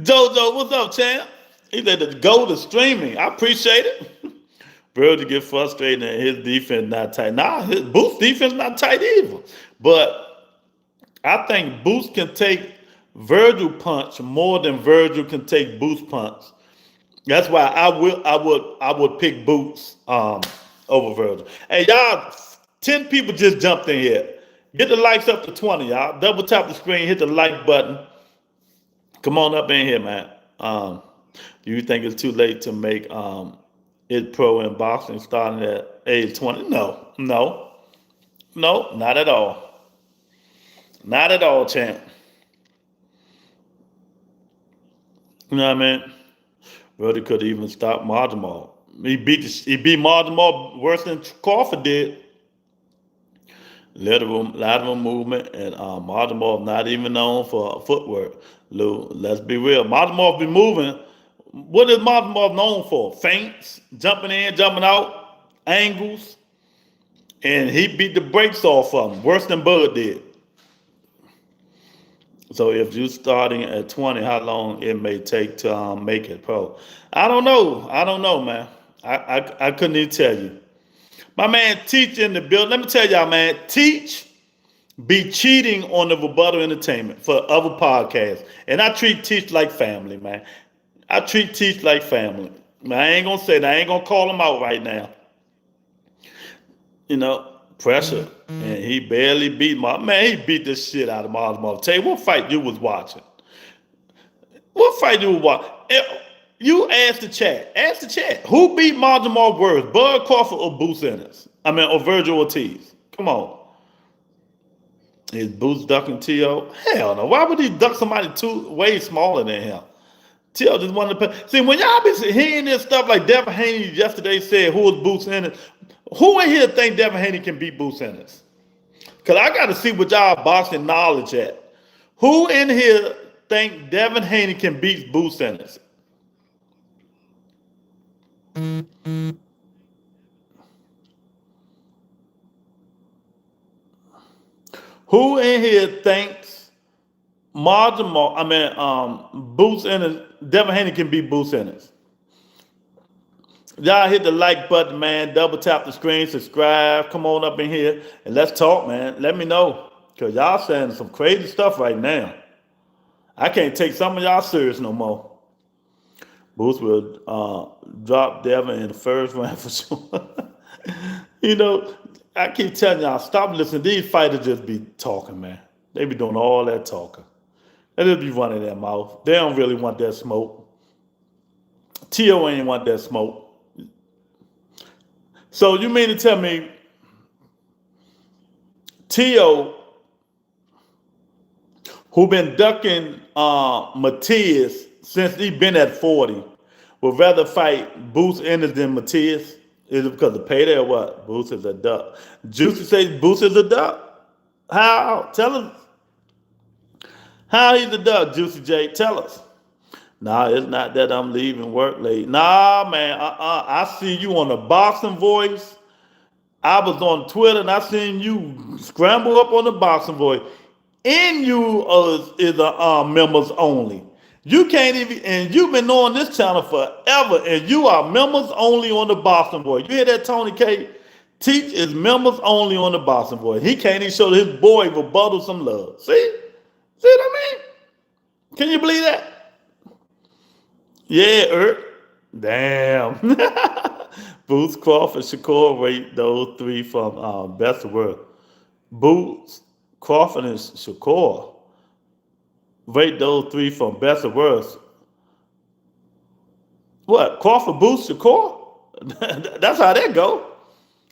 Jojo, what's up, champ? He said the goal is streaming. I appreciate it. Bro, to get frustrated and his defense not tight. Nah, his Boots defense not tight either. But I think Boots can take Virgil punch more than Virgil can take Boots punch. That's why I would pick Boots over Virgil. Hey, y'all, 10 people just jumped in here. Get the likes up to 20, y'all. Double tap the screen, hit the like button. Come on up in here, man. Do you think it's too late to make it pro in boxing starting at age 20? No, not at all. Not at all, champ. You know what I mean? Brody could even stop Marjamal. He beat Marjamal worse than Crawford did. Lateral movement, and Marjamal not even known for footwork. Lou, let's be real. Marjamal be moving. What is Marjamal known for? Feints, jumping in, jumping out, angles, and he beat the brakes off of him worse than Bud did. So if you're starting at 20, how long it may take to make it pro? I don't know, man. I couldn't even tell you. My man Teach in the building. Let me tell y'all, man. Teach be cheating on the Rebuttal Entertainment for other podcasts. And I treat Teach like family, man. I treat Teach like family. I ain't gonna say that. I ain't gonna call him out right now. You know, pressure. And he barely beat he beat the shit out of Marjamal. Tell you what fight you was watching. What fight you was watching? You ask the chat. Ask the chat. Who beat Marjamal worse, Bud Crawford or Boots Ennis? Or Virgil Ortiz? Come on. Is Boots ducking T.O.? Hell no. Why would he duck somebody way smaller than him? T.O. just wanted to play. See, when y'all be hearing this stuff like Devin Haney yesterday said, who is Boots Ennis? Who in here think Devin Haney can beat Boots Ennis? Because I got to see what y'all boxing knowledge at. Who in here think Devin Haney can beat Boots Ennis? Who in here thinks Boots Ennis, Devin Haney can be Boots Ennis. Y'all hit the like button, man. Double tap the screen, subscribe. Come on up in here and let's talk, man. Let me know. Because y'all saying some crazy stuff right now. I can't take some of y'all serious no more. Boots will drop Devin in the first round for sure. You know, I keep telling y'all, stop listening. These fighters just be talking, man. They be doing all that talking. They just be running their mouth. They don't really want that smoke. T.O. ain't want that smoke. So you mean to tell me T.O., who been ducking Matias since he been at 40, would rather fight Boots Ennis than Matias? Is it because of payday or what? Boots is a duck. Juicy says Boots is a duck. How? Tell us. How he's a duck, Juicy J? Tell us. Nah, it's not that I'm leaving work late. Nah, man. I see you on the Boxing Voice. I was on Twitter and I seen you scramble up on the Boxing Voice. And you is a members only. You can't even, and you've been on this channel forever, and you are members only on the Boxing Voice. You hear that, Tony K? Teach is members only on the Boxing Voice. He can't even show his boy rebuttal some love. See? See what I mean? Can you believe that? Yeah, damn. Boots, Crawford, Shakur rate those three from Best of World. Boots, Crawford, and Shakur rate those three from Best of Worst. What? Crawford, Boots, Shakur? That's how that go.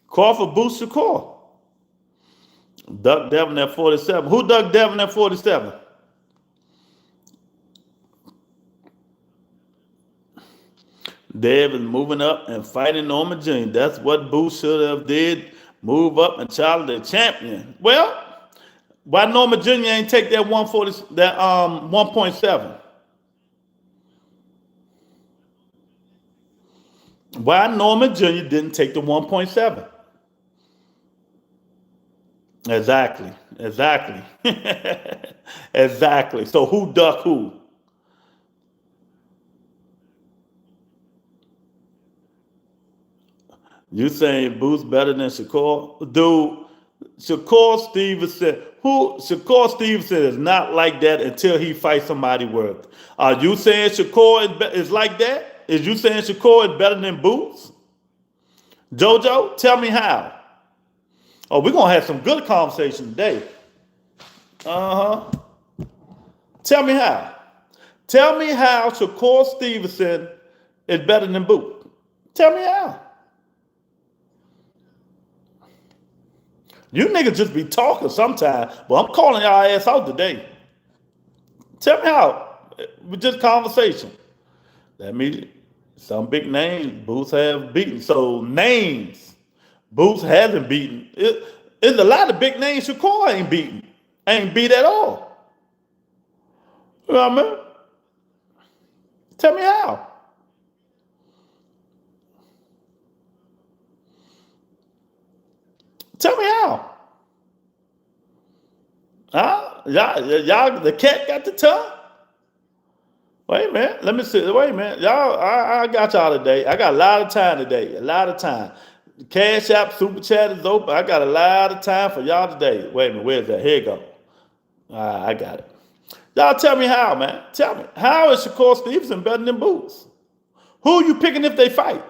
Crawford, Boots, Shakur. Duck Devin at 47. Who ducked Devin at 47? Dev is moving up and fighting Norma Jean. That's what Boots should have did. Move up and challenge the champion. Well, why Norma Jr. ain't take that 140, that 1.7? Why Norma Jr. didn't take the 1.7? Exactly. Exactly. So who duck who? You saying Boots better than Shakur? Dude, Shakur Stevenson is not like that until he fights somebody worth. Are you saying Shakur is like that? Is you saying Shakur is better than Boots? Jojo, tell me how. Oh, we're gonna have some good conversation today. Uh-huh. Tell me how. Tell me how Shakur Stevenson is better than Boots. Tell me how. You niggas just be talking sometimes, but I'm calling y'all ass out today. Tell me how. With just conversation. That means some big names Boots have beaten. So names Boots hasn't beaten. It's a lot of big names Shakur ain't beaten. Ain't beat at all. You know what I mean? Tell me how. Tell me how. Huh? Y'all, the cat got the tongue? Wait a minute. Let me see. Wait a minute. Y'all, I got y'all today. I got a lot of time today. A lot of time. Cash App, Super Chat is open. I got a lot of time for y'all today. Wait a minute. Where's that? Here you go. I got it. Y'all tell me how, man. Tell me. How is Shakur Stevenson better than Boots? Who are you picking if they fight?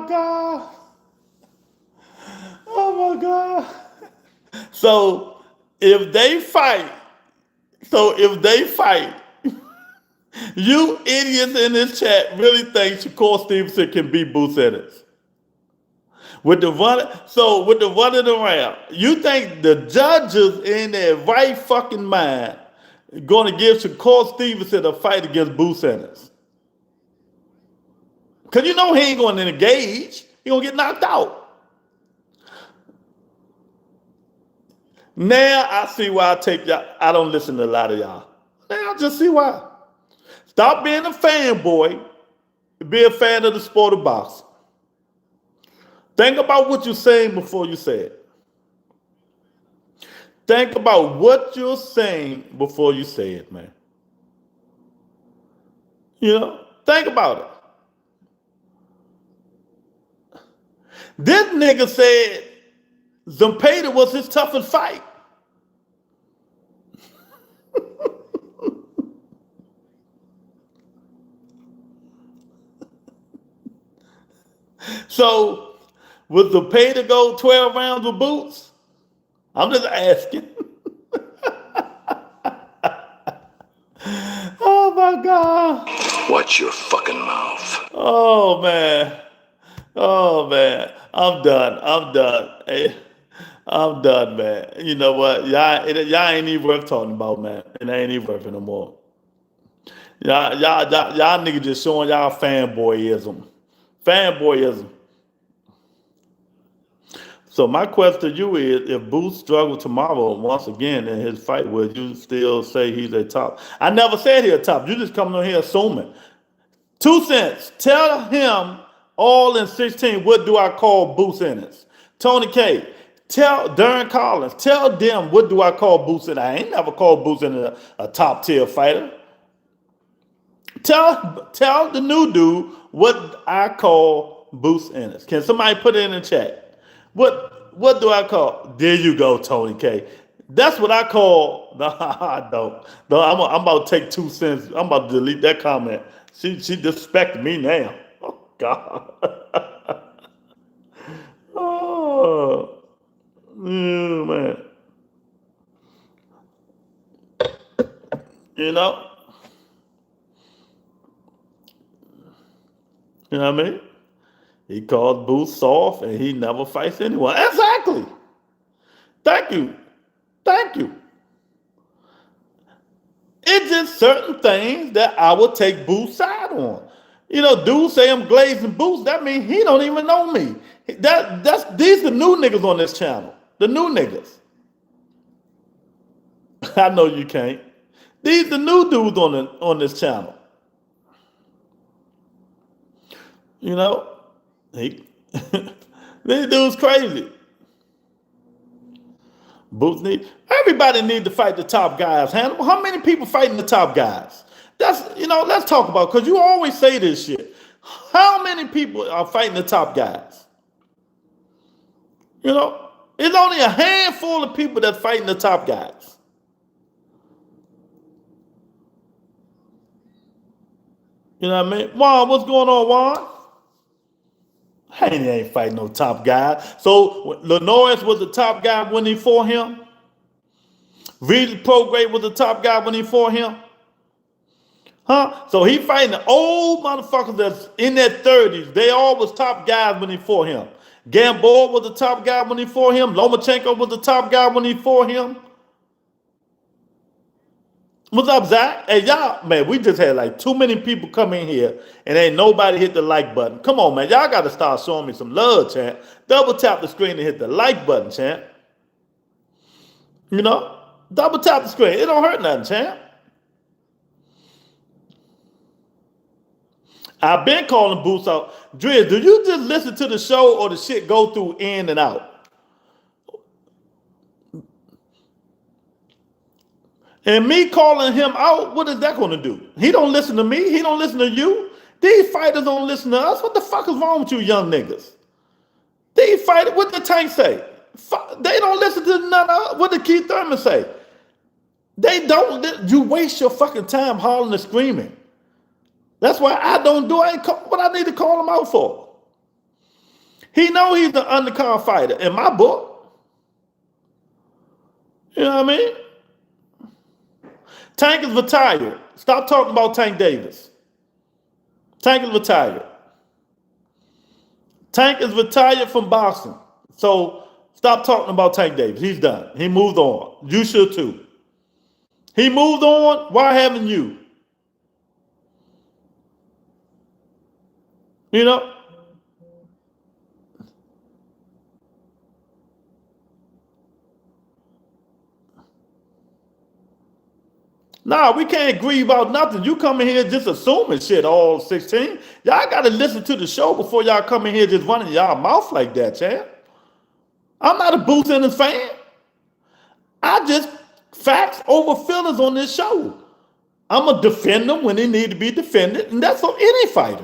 my God. Oh my God. So if they fight, you idiots in this chat really think Shakur Stevenson can beat Boots Ennis. With the running around, you think the judges in their right fucking mind going to give Shakur Stevenson a fight against Boots Ennis? Because you know he ain't going to engage. He going to get knocked out. Now I see why I don't listen to a lot of y'all. Now I just see why. Stop being a fanboy. Be a fan of the sport of boxing. Think about what you're saying before you say it. Think about what you're saying before you say it, man. You know, think about it. This nigga said Zompeda was his toughest fight. So, would Zompeda go 12 rounds with Boots? I'm just asking. Oh my God. Watch your fucking mouth. Oh man. Oh man. I'm done. Hey, I'm done, man. You know what? Y'all ain't even worth talking about, man. It ain't even worth it no more. Y'all niggas just showing y'all fanboyism. Fanboyism. So my question to you is, if Boots struggled tomorrow once again in his fight, would you still say he's a top? I never said he's a top. You just coming on here assuming. 2 cents. Tell him all in 16, what do I call Boots Ennis? Tony K. Tell Darren Collins. Tell them, what do I call Boots Ennis? I ain't never called Boots Ennis a top tier fighter. Tell the new dude what I call Boots Ennis. Can somebody put it in the chat? What do I call? There you go, Tony K. That's what I call. No, I don't. No, I'm about to take 2 cents. I'm about to delete that comment. She disrespected me now. Oh God. Oh, man. You know what I mean? He called Boots soft and he never fights anyone. Exactly. Thank you. It's just certain things that I will take Boots' side on. You know, dudes say I'm glazing Boots. That means he don't even know me. These are new niggas on this channel. The new niggas. I know you can't. These the new dudes on this channel. You know? This dude's crazy. Boots everybody need to fight the top guys. Hannibal, how many people fighting the top guys? Let's talk about, because you always say this shit. How many people are fighting the top guys? You know, it's only a handful of people that's fighting the top guys. You know what I mean? Juan, what's going on, Juan? Hey, he ain't fighting no top guy. So Lenoris was the top guy when he fought him. Regis Prograis was the top guy when he fought him. Huh? So he fighting the old motherfuckers that's in their 30s. They all was top guys when he fought him. Gamboa was the top guy when he fought him. Lomachenko was the top guy when he fought him. What's up, Zach? Hey, y'all, man, we just had like too many people come in here and ain't nobody hit the like button. Come on, man. Y'all got to start showing me some love, champ. Double tap the screen and hit the like button, champ. You know? Double tap the screen. It don't hurt nothing, champ. I've been calling Boots out. Driz, do you just listen to the show or the shit go through in and out? And me calling him out, what is that going to do? He don't listen to me. He don't listen to you. These fighters don't listen to us. What the fuck is wrong with you young niggas? These fighters, what the Tank say? They don't listen to none of what did Keith Thurman say? They don't. You waste your fucking time hollering and screaming. That's why I don't do what I need to call them out for. He know he's an undercard fighter in my book. You know what I mean? Tank is retired. Stop talking about Tank Davis. Tank is retired. Tank is retired from boxing. So stop talking about Tank Davis. He's done. He moved on. You should too. He moved on. Why haven't you? You know? Nah, we can't agree about nothing. You come in here just assuming shit all 16. Y'all got to listen to the show before y'all come in here just running y'all mouth like that, champ. I'm not a Boots Ennis fan. I just facts over feelings on this show. I'm going to defend them when they need to be defended, and that's for any fighter.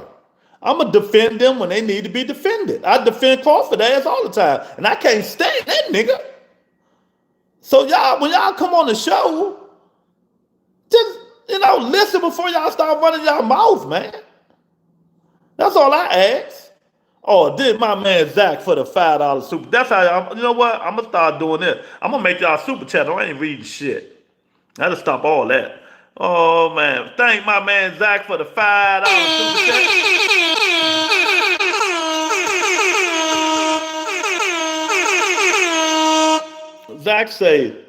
I'm going to defend them when they need to be defended. I defend Crawford ass all the time, and I can't stand that nigga. So y'all, when y'all come on the show, just, listen before y'all start running y'all mouth, man. That's all I ask. Oh, did my man Zach for the $5 super. That's how you know what? I'm going to start doing this. I'm going to make y'all super chat. I ain't reading shit. I got to stop all that. Oh, man. Thank my man Zach for the $5 super chat. Zach say,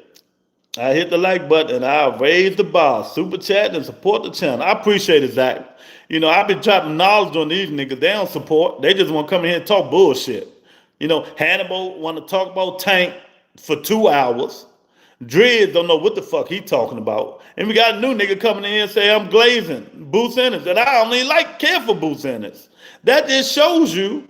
I hit the like button and I raise the bar. Super chat and support the channel. I appreciate it, Zach. I've been dropping knowledge on these niggas. They don't support. They just want to come in here and talk bullshit. Hannibal want to talk about Tank for 2 hours. Dreads don't know what the fuck he talking about. And we got a new nigga coming in here and say I'm glazing Boots Ennis. And I don't even care for Boots Ennis. That just shows you,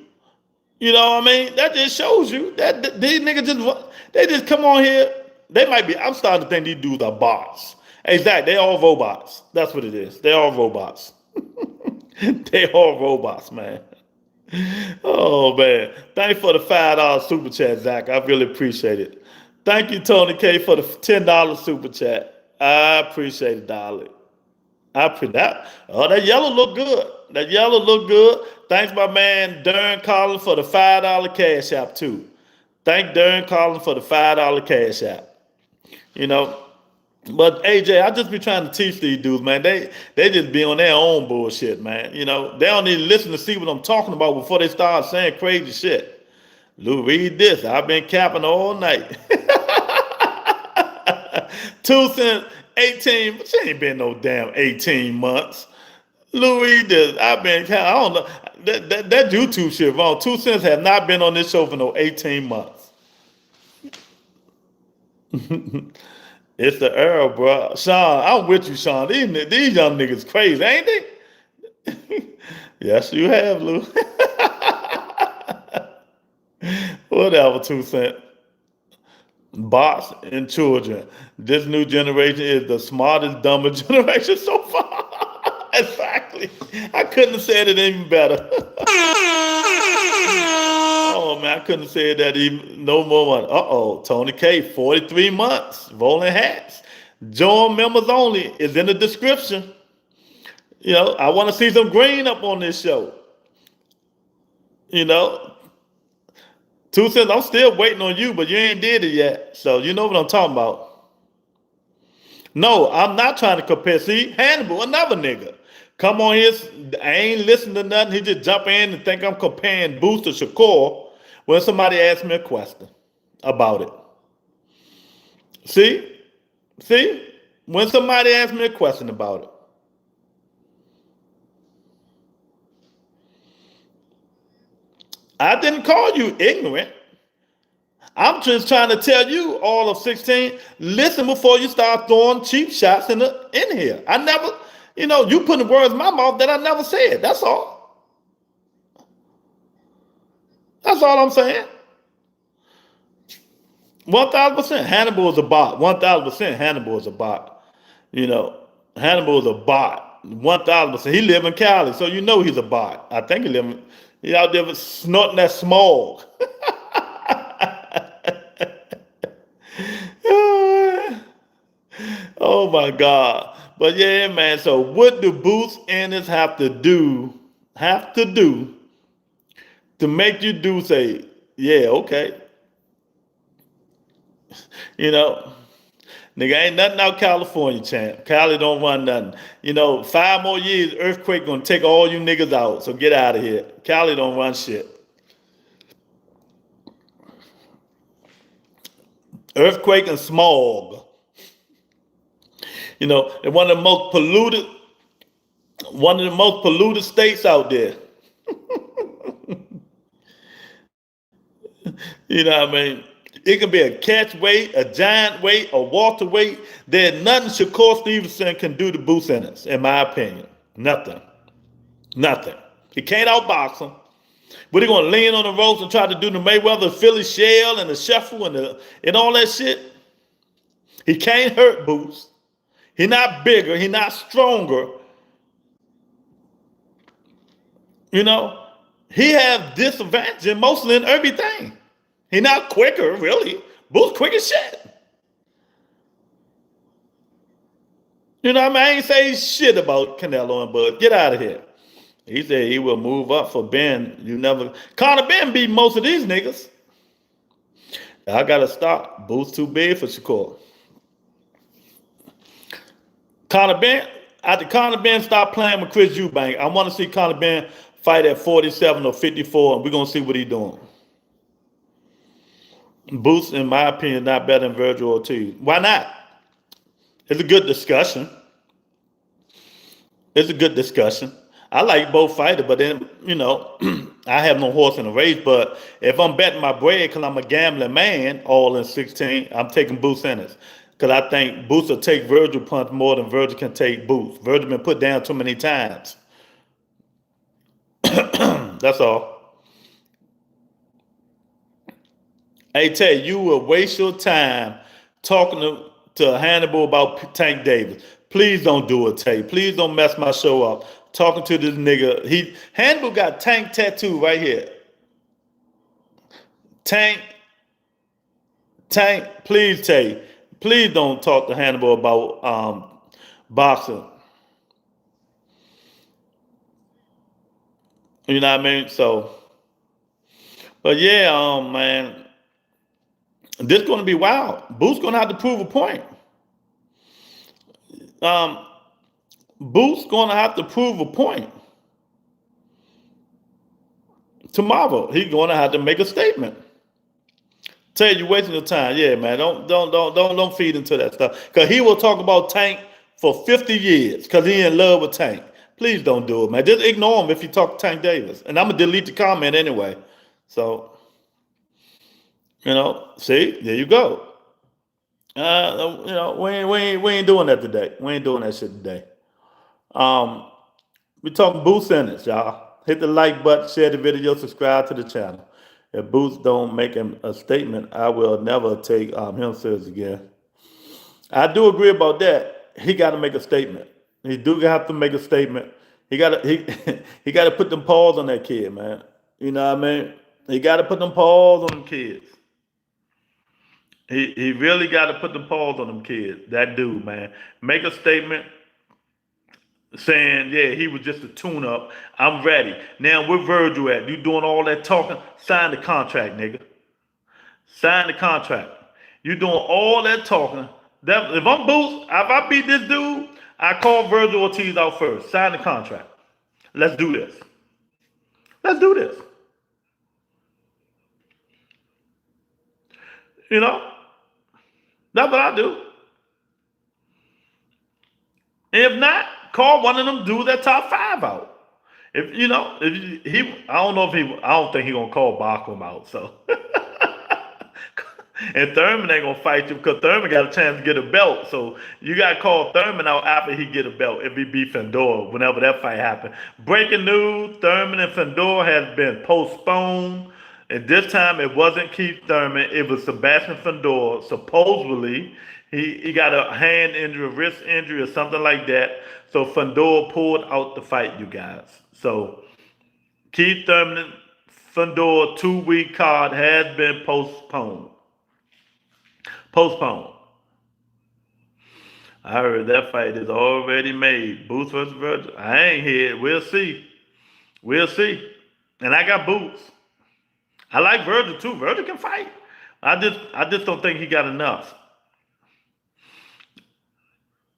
that just shows you that these niggas they just come on here. They might be, I'm starting to think these dudes are bots. Exactly, they all robots. That's what it is. They all robots. They all robots, man. Oh, man. Thanks for the $5 super chat, Zach. I really appreciate it. Thank you, Tony K, for the $10 super chat. I appreciate it, darling. I appreciate that. Oh, that yellow look good. That yellow look good. Thanks, my man, Darren Collins, for the $5 cash app, too. Thank Darren Collins for the $5 cash app. But AJ, I just be trying to teach these dudes, man. They just be on their own bullshit, man. They don't need to listen to see what I'm talking about before they start saying crazy shit. Lou, read this. I've been capping all night. 2 cents, 18. But she ain't been no damn 18 months. Lou, read this. I've been capping. I don't know. That YouTube shit wrong. 2 cents have not been on this show for no 18 months. It's the era, bro. Sean, I'm with you, Sean. These young niggas crazy, ain't they? Yes, you have, Lou. Whatever, 2 cents. Bots and children. This new generation is the smartest, dumbest generation so far. Exactly. I couldn't have said it even better. Oh, man, I couldn't have said that even no more. Uh-oh, Tony K, 43 months, rolling hats. Join members only is in the description. I want to see some green up on this show. 2 cents, I'm still waiting on you, but you ain't did it yet. So you know what I'm talking about. No, I'm not trying to compare. See, Hannibal, another nigga. Come on here, I ain't listening to nothing. He just jump in and think I'm comparing Boots to Shakur when somebody asks me a question about it. See? When somebody asks me a question about it. I didn't call you ignorant. I'm just trying to tell you, all of 16, listen before you start throwing cheap shots in here. I never, you putting words in my mouth that I never said. That's all. That's all I'm saying. 1,000%. Hannibal is a bot. 1,000% Hannibal is a bot. Hannibal is a bot. 1,000%. He live in Cali, so he's a bot. I think he out there snorting that smog. Oh my God. But yeah, man. So what do Boots Ennis have to do to make you do say, yeah, okay. You know, nigga, ain't nothing out California, champ. Cali don't run nothing. 5 more years, earthquake gonna take all you niggas out. So get out of here. Cali don't run shit. Earthquake and smog. And one of the most polluted states out there. You know what I mean? It can be a catch weight, a giant weight, a water weight. There's nothing Shakur Stevenson can do to boost Ennis, in my opinion. Nothing. Nothing. He can't outbox him. But he gonna lean on the ropes and try to do the Mayweather Philly shell and the shuffle and all that shit. He can't hurt Boots. He not bigger. He not stronger. He have disadvantage in mostly in everything. He not quicker, really. Boots quick as shit. I ain't say shit about Canelo and Bud. Get out of here. He said he will move up for Ben. Conor Ben beat most of these niggas. I gotta stop. Boots too big for Shakur. After Conor Ben stop playing with Chris Eubank, I want to see Conor Ben fight at 47 or 54, and we're gonna see what he's doing. Boots, in my opinion, not better than Virgil Ortiz. Why not? It's a good discussion. I like both fighters, but then, I have no horse in the race. But if I'm betting my bread because I'm a gambling man, all in 16, I'm taking Boots Ennis. Because I think Boots will take Virgil punch more than Virgil can take Boots. Virgil been put down too many times. That's all. I tell you will waste your time talking to Hannibal about Tank Davis. Please don't do it, Tay. Please don't mess my show up. Talking to this nigga. Hannibal got Tank tattoo right here. Tank, please, Tay. Please don't talk to Hannibal about boxing. You know what I mean? So, but yeah, man. This is going to be wild. Boots going to have to prove a point. Boots going to have to prove a point. Tomorrow, he's going to have to make a statement. Tell you wasting your time. Yeah, man. Don't feed into that stuff. Because he will talk about Tank for 50 years because he in love with Tank. Please don't do it, man. Just ignore him if you talk to Tank Davis. And I'm going to delete the comment anyway. So, see, there you go. We ain't doing that today. We ain't doing that shit today. We talking Boots Ennis, y'all. Hit the like button, share the video, subscribe to the channel. If Boots don't make a statement, I will never take him serious again. I do agree about that. He got to make a statement. He do have to make a statement. He got to put them paws on that kid, man. You know what I mean? He got to put them paws on them kids. He really got to put the paws on them kids. That dude, man. Make a statement saying, yeah, he was just a tune-up. I'm ready. Now, where Virgil at? You doing all that talking? Sign the contract, nigga. Sign the contract. You doing all that talking. If I'm Boots, if I beat this dude, I call Virgil Ortiz out first. Sign the contract. Let's do this. Let's do this. That's what I do. If not, call one of them dudes that top 5 out. I don't think he gonna call Bachman out. So, and Thurman ain't gonna fight you because Thurman got a chance to get a belt. So you gotta call Thurman out after he get a belt if he beat Fedor whenever that fight happen. Breaking news: Thurman and Fedor has been postponed. And this time it wasn't Keith Thurman, it was Sebastian Fedor. Supposedly, he got a hand injury, a wrist injury, or something like that. So Fedor pulled out the fight, you guys. So Keith Thurman, Fedor 2-week card has been postponed. I heard that fight is already made. Boots versus Virgil. I ain't here. We'll see. And I got Boots. I like Virgil too. Virgil can fight. I just don't think he got enough.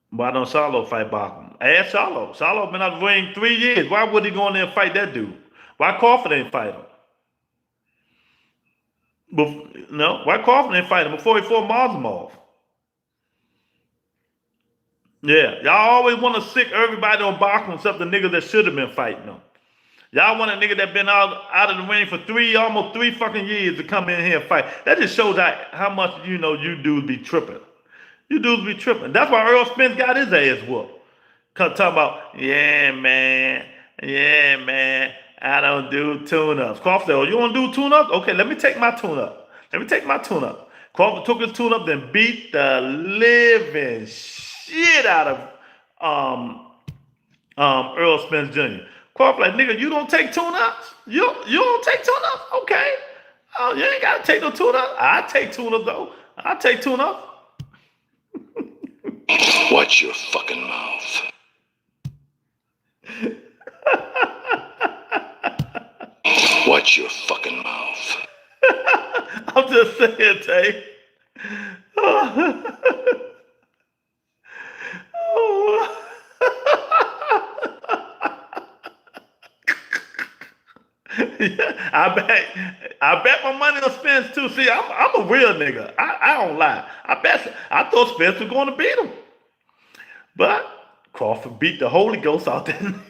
Why don't Charlo fight Bachman? Ask Charlo. Charlo been out of the ring 3 years. Why would he go in there and fight that dude? Why Crawford ain't fight him? No, why Crawford ain't fight him before he fought Marzamov? Yeah, y'all always want to sick everybody on Bachman except the niggas that should have been fighting them. Y'all want a nigga that been out of the ring for almost three fucking years to come in here and fight. That just shows how much you dudes be tripping. You dudes be tripping. That's why Earl Spence got his ass whooped. Talk about, yeah, man, I don't do tune-ups. Crawford said, oh, you want to do tune-ups? Okay, let me take my tune-up. Crawford took his tune-up, then beat the living shit out of Earl Spence Jr. Crawford like, nigga, you don't take tune-ups? You don't take tune-ups? Okay. Oh, you ain't got to take no tune-ups. I take tune-ups, though. I take tune-ups. Watch your fucking mouth. Watch your fucking mouth. I'm just saying, Tay. Yeah, I bet my money on Spence too. See, I'm a real nigga. I don't lie. I thought Spence was going to beat him, but Crawford beat the Holy Ghost out that nigga.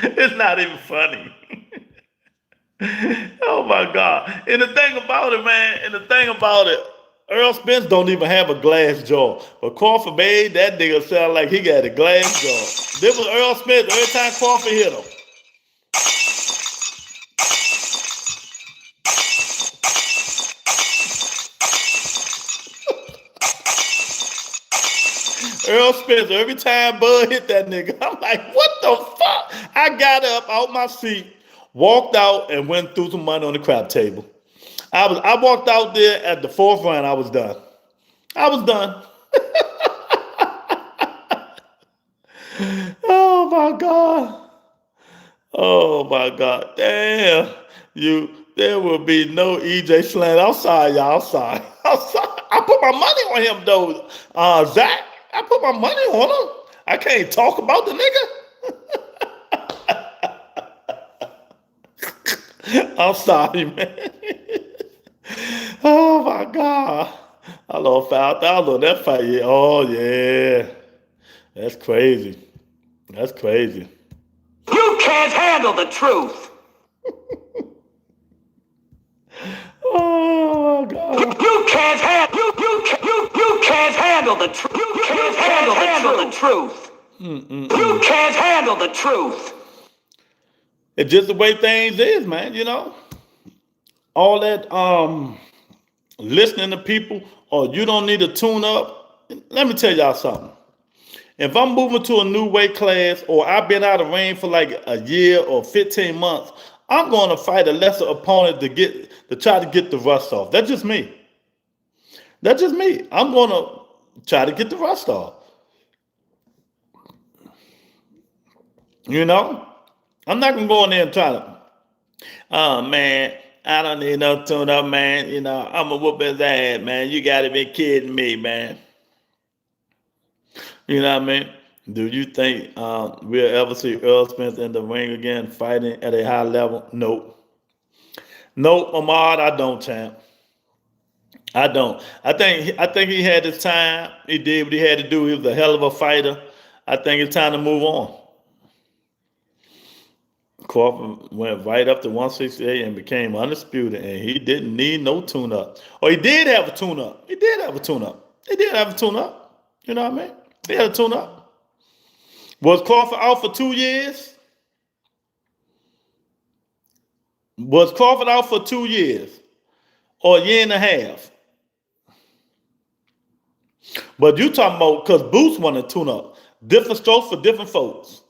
It's not even funny. Oh my God! And the thing about it, Earl Spence don't even have a glass jaw. But Crawford made that nigga sound like he got a glass jaw. This was Earl Spence every time Crawford hit him. Earl Spence, every time Bud hit that nigga, I'm like, what the fuck? I got up out my seat, walked out, and went through some money on the crap table. I walked out there at the fourth round. I was done. Oh my God. Oh my God. Damn. There will be no EJ Slant. I'm sorry, y'all. I'm sorry. I put my money on him though. Zach, I put my money on him. I can't talk about the nigga. I'm sorry, man. Oh my God. I lost $5,000 on that fight. Yeah. Oh yeah. That's crazy. You can't handle the truth. Oh my God. You can't handle the truth. You can't handle the truth. You can't handle the truth. It's just the way things is, man, All that listening to people, or you don't need to tune up. Let me tell y'all something. If I'm moving to a new weight class, or I've been out of ring for like a year or 15 months, I'm going to fight a lesser opponent to try to get the rust off. That's just me. I'm going to try to get the rust off. I'm not going to go in there and try to, oh man, I don't need no tune up, man. I'm going to whoop his ass, man. You got to be kidding me, man. You know what I mean? Do you think we'll ever see Earl Spence in the ring again fighting at a high level? Nope. Ahmad, I don't, champ. I don't. I think he had his time. He did what he had to do. He was a hell of a fighter. I think it's time to move on. Crawford went right up to 168 and became undisputed, and he didn't need no tune-up. Or he did have a tune-up. He did have a tune-up. You know what I mean? He had a tune-up. Was Crawford out for 2 years? Was Crawford out for 2 years? Or a year and a half? But you talking about, because Boots wanted to tune up. Different strokes for different folks.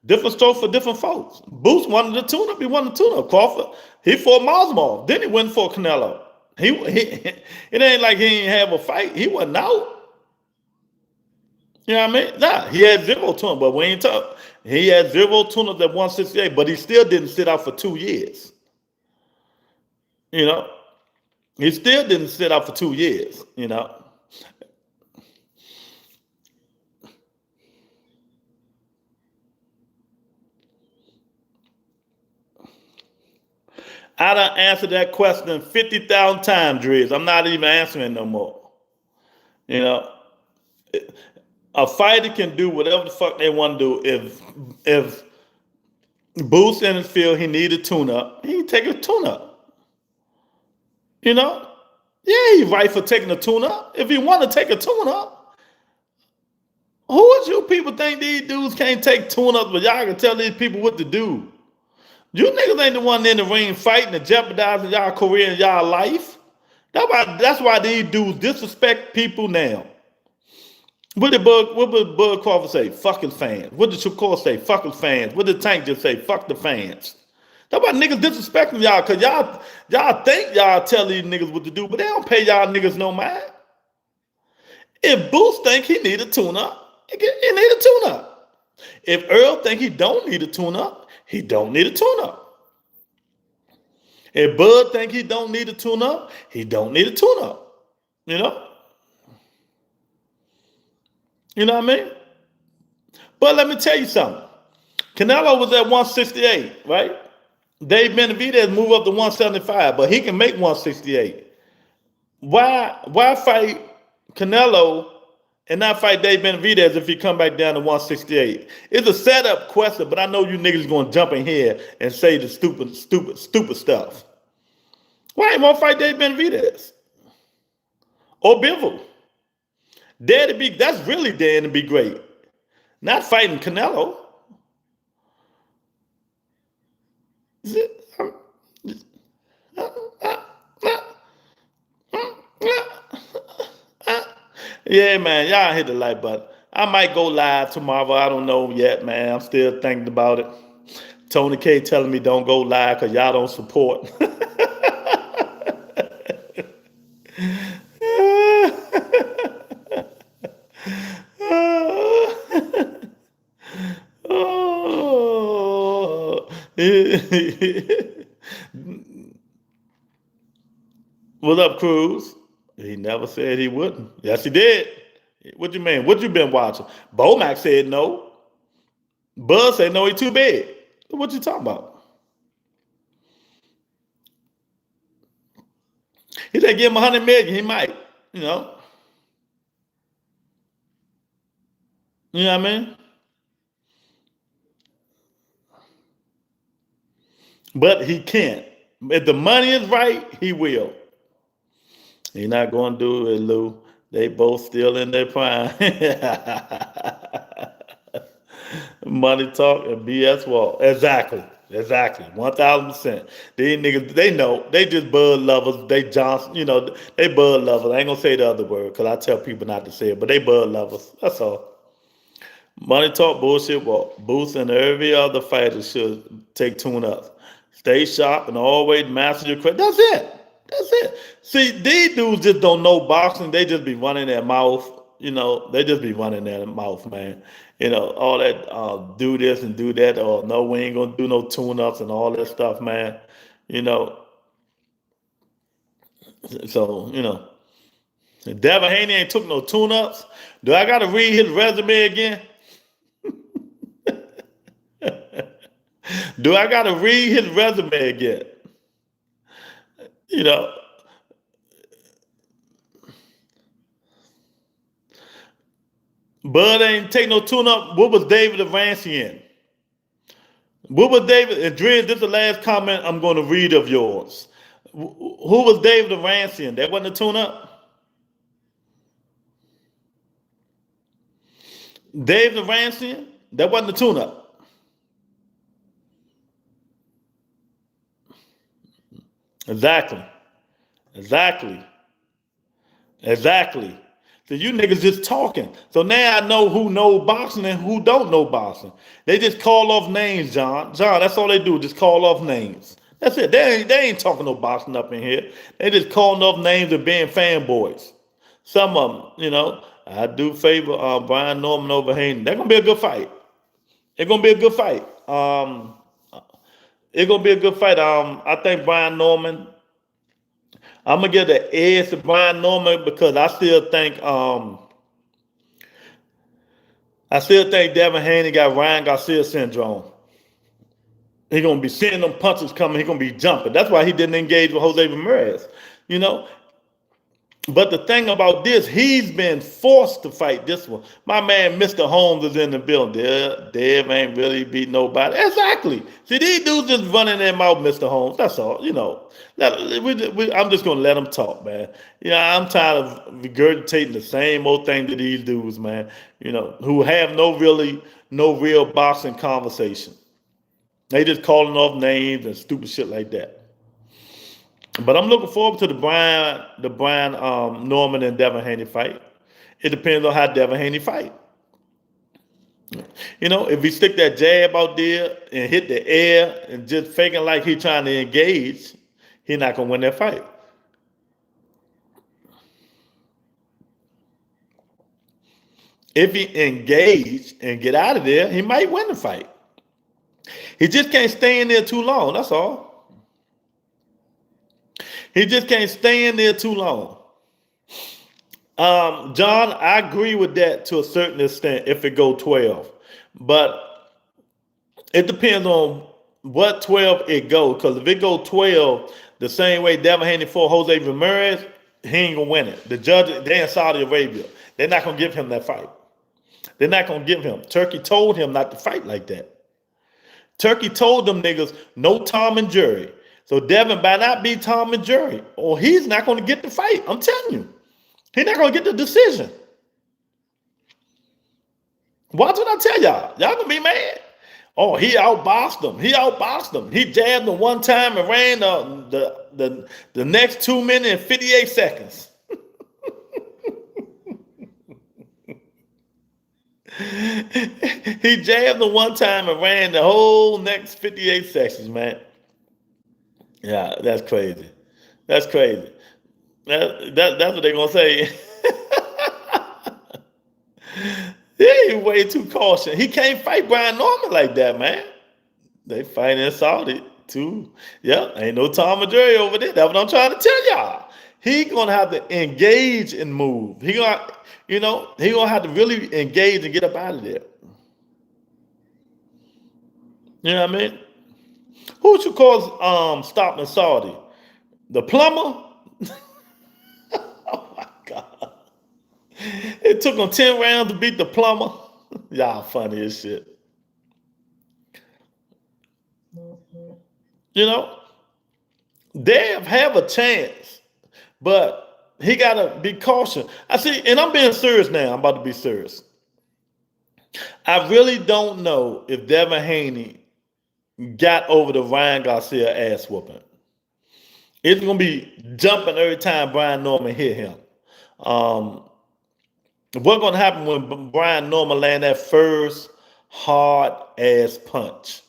Boots wanted to tune up. He wanted to tune up. Crawford, he fought Marzamov. Then he went for Canelo. It ain't like he ain't have a fight. He wasn't out. You know what I mean? Nah, he had 0 tune, but we ain't talk. He had 0 tune-ups at 168, but he still didn't sit out for 2 years. You know, he still didn't sit out for 2 years. You know, I done answered that question 50,000 times, Driz. I'm not even answering no more. You know, a fighter can do whatever the fuck they want to do. If Boost in his field, he need a tune-up, he can take a tune-up. You know? Yeah, he right for taking a tune-up. If he want to take a tune-up, who is you people think these dudes can't take tune-ups, but y'all can tell these people what to do? You niggas ain't the one in the ring fighting and jeopardizing y'all career and y'all life. That's why these dudes disrespect people now. What did Bud Crawford say? Fucking fans. What did Shakur say? Fucking fans. What did Tank just say? Fuck the fans. That's why niggas disrespecting y'all, cause y'all think y'all tell these niggas what to do, but they don't pay y'all niggas no mind. If Boost think he need a tune-up, he need a tune-up. If Earl think he don't need a tune-up, he don't need a tune-up. If Bud think he don't need a tune-up, he don't need a tune-up. You know? You know what I mean? But let me tell you something. Canelo was at 168, right? Dave Benavidez moved up to 175, but he can make 168. Why fight Canelo and not fight Dave Benavidez if he come back down to 168? It's a setup question, but I know you niggas going to jump in here and say the stupid stuff. Why ain't want to fight Dave Benavidez? Or Bivol? That's really daring to be great. Not fighting Canelo. Yeah, man, y'all hit the like button. I might go live tomorrow. I don't know yet, man. I'm still thinking about it. Tony K telling me don't go live because y'all don't support. What's up, Cruz? He never said he wouldn't. Yes, he did. What you mean? What you been watching? Bomac said no. Buzz said no, he too big. What you talking about? He said give him 100 million. He might, you know. You know what I mean? But he can't. If the money is right, he will. He's not going to do it, Lou. They both still in their prime. Money talk and BS walk. Exactly. 1000%. These niggas, they know. They just Bud lovers. They Johnson, you know, they Bud lovers. I ain't going to say the other word because I tell people not to say it, but they Bud lovers. That's all. Money talk, bullshit walk. Boost and every other fighter should take tune-ups. Stay sharp and always master your craft. That's it. See, these dudes just don't know boxing. They just be running their mouth. You know, they just be running their mouth, man. You know, all that do this and do that, or no, we ain't gonna do no tune-ups and all that stuff, man. You know, so, you know, Devin Haney ain't took no tune-ups. Do I gotta read his resume again? Do I gotta read his resume again? You know, Bud ain't take no tune-up. What was David Avancian? What was David? And Driz, this is the last comment I'm going to read of yours. Who was David Avancian? That wasn't a tune-up? David Avancian? That wasn't a tune-up. Exactly. So you niggas just talking. So now I know who know boxing and who don't know boxing. They just call off names, John. That's all they do, just call off names. That's it. They ain't talking no boxing up in here. They just calling off names and being fanboys. Some of them, you know. I do favor Brian Norman over Haney. That's gonna be a good fight. It's gonna be a good fight. It's gonna be a good fight. I think Brian Norman. I'm gonna give the edge to Brian Norman because I still think Devin Haney got Ryan Garcia syndrome. He's gonna be seeing them punches coming. He's gonna be jumping. That's why he didn't engage with Jose Ramirez. You know. But the thing about this, he's been forced to fight this one. My man, Mr. Holmes, is in the building. Dev ain't really beat nobody. Exactly. See, these dudes just running their mouth, Mr. Holmes. That's all. You know, I'm just going to let them talk, man. You know, I'm tired of regurgitating the same old thing to these dudes, man, you know, who have no real boxing conversation. They just calling off names and stupid shit like that. But I'm looking forward to the Brian Norman and Devin Haney fight. It depends on how Devin Haney fight. You know, if he stick that jab out there and hit the air and just faking like he's trying to engage, he's not gonna win that fight. If he engage and get out of there, he might win the fight. He just can't stay in there too long. That's all. He just can't stay in there too long. John, I agree with that to a certain extent if it go 12. But it depends on what 12 it goes. Because if it go 12 the same way Devin Haney fought Jose Ramirez, he ain't going to win it. The judge, they're in Saudi Arabia. They're not going to give him that fight. They're not going to give him. Turkey told him not to fight like that. Turkey told them niggas, no Tom and Jerry. So Devin better not be Tom and Jerry, or he's not going to get the fight. I'm telling you. He's not going to get the decision. Watch what I tell y'all. Y'all going to be mad. Oh, he outboxed him. He outboxed him. He jabbed him one time and ran the next 2 minutes and 58 seconds. He jabbed him one time and ran the whole next 58 seconds, man. Yeah, that's crazy. That's crazy. That's what they're gonna say. He's way too cautious. He can't fight Brian Norman like that, man. They fight in Saudi too. Yeah, ain't no Tom and Jerry over there. That's what I'm trying to tell y'all. He gonna have to engage and move. He gonna have to really engage and get up out of there. You know what I mean? Who would you call stopping Saudi? The plumber? Oh my God. It took him 10 rounds to beat the plumber. Y'all funny as shit. You know, they have a chance, but he got to be cautious. I see, and I'm being serious now. I'm about to be serious. I really don't know if Devin Haney got over the Ryan Garcia ass whooping. It's going to be jumping every time Brian Norman hit him. What's going to happen when Brian Norman land that first hard ass punch?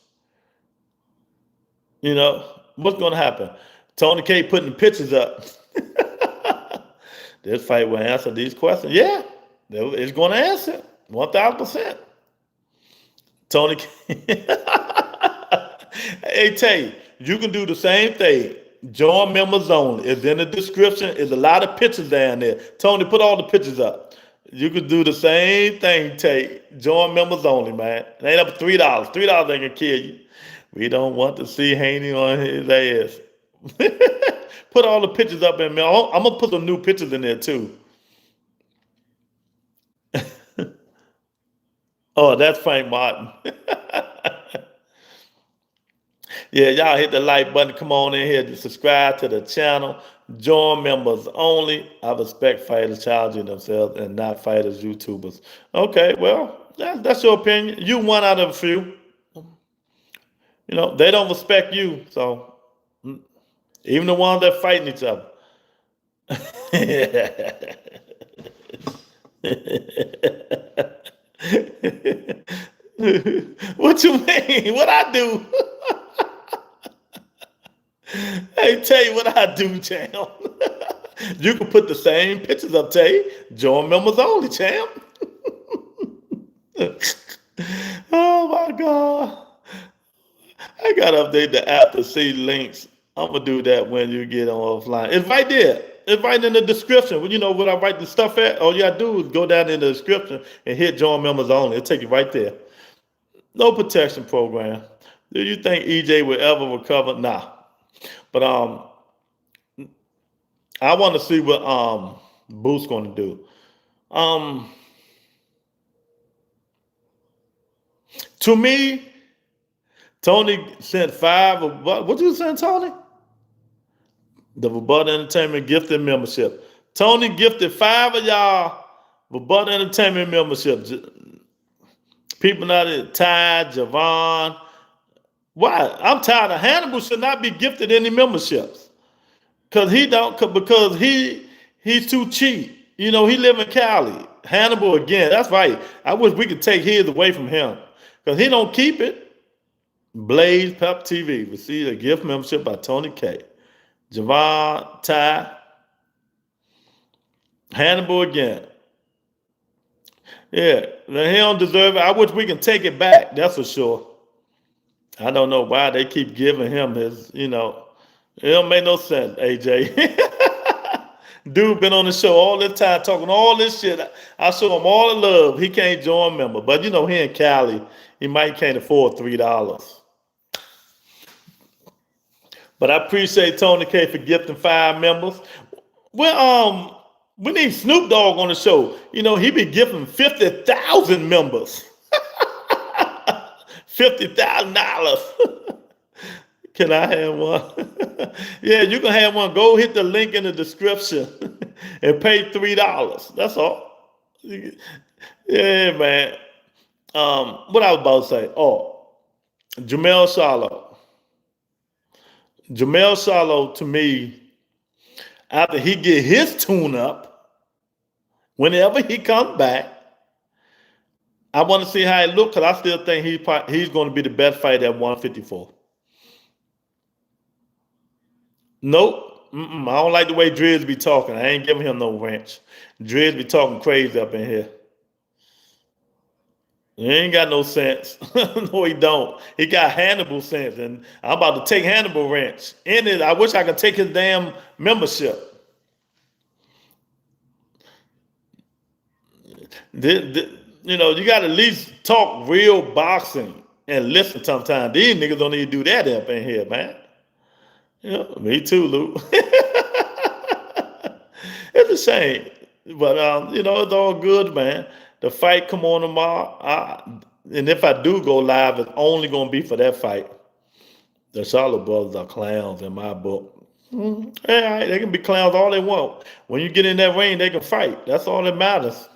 You know, what's going to happen? Tony K putting the pictures up. This fight will answer these questions. Yeah, it's going to answer 1,000%. Tony K. Hey, Tay, you can do the same thing. Join members only. It's in the description. There's a lot of pictures down there. Tony, put all the pictures up. You can do the same thing, Tay. Join members only, man. It ain't up to $3. $3 ain't gonna kill you. We don't want to see Haney on his ass. Put all the pictures up in there. I'm gonna put some new pictures in there too. Oh, that's Frank Martin. Yeah, y'all hit the like button. Come on in here to subscribe to the channel. Join members only. I respect fighters challenging themselves and not fighters, YouTubers. Okay, well, that's your opinion. You one out of a few. You know, they don't respect you. So, even the ones that fighting each other. What you mean? What I do? Hey, tell you what I do, champ. You can put the same pictures up, Tay. Join members only, champ. Oh my God. I gotta update the app to see links. I'm gonna do that when you get on offline. It's right there. It's right in the description. When you know what I write the stuff at, all you gotta do is go down in the description and hit join members only. It'll take you right there. No protection program. Do you think EJ will ever recover? Nah. But I want to see what Boo's gonna do. To me, Tony sent 5 of what you sent, Tony? The Rebuttal Entertainment gifted membership. Tony gifted 5 of y'all Rebuttal Entertainment membership. People not in Ty, Javon. Why? I'm tired of Hannibal should not be gifted any memberships. Because he's too cheap. You know, he live in Cali. Hannibal again. That's right. I wish we could take his away from him. Because he don't keep it. Blaze Pep TV received a gift membership by Tony K. Javon, Ty, Hannibal again. Yeah, he don't deserve it. I wish we can take it back. That's for sure. I don't know why they keep giving him his, it don't make no sense, AJ. Dude been on the show all this time talking all this shit. I show him all the love. He can't join member. But he in Cali, he might can't afford $3. But I appreciate Tony K for gifting 5 members. Well, we need Snoop Dogg on the show. He be giving 50,000 members. $50,000. Can I have one? Yeah, you can have one. Go hit the link in the description and pay $3. That's all. Yeah, man. What I was about to say. Oh, Jamel Shallow. Jamel Shallow, to me, after he get his tune up, whenever he comes back, I want to see how it looks, because I still think he's going to be the best fighter at 154. Nope. I don't like the way Driz be talking. I ain't giving him no wrench. Driz be talking crazy up in here. He ain't got no sense. No, he don't. He got Hannibal sense, and I'm about to take Hannibal wrench. Ennis, I wish I could take his damn membership. You got to at least talk real boxing and listen sometimes. These niggas don't need to do that up in here, man. Me too, Lou. It's a shame. But, it's all good, man. The fight come on tomorrow. And if I do go live, it's only going to be for that fight. The Charlotte brothers are clowns in my book. Yeah, they can be clowns all they want. When you get in that ring, they can fight. That's all that matters.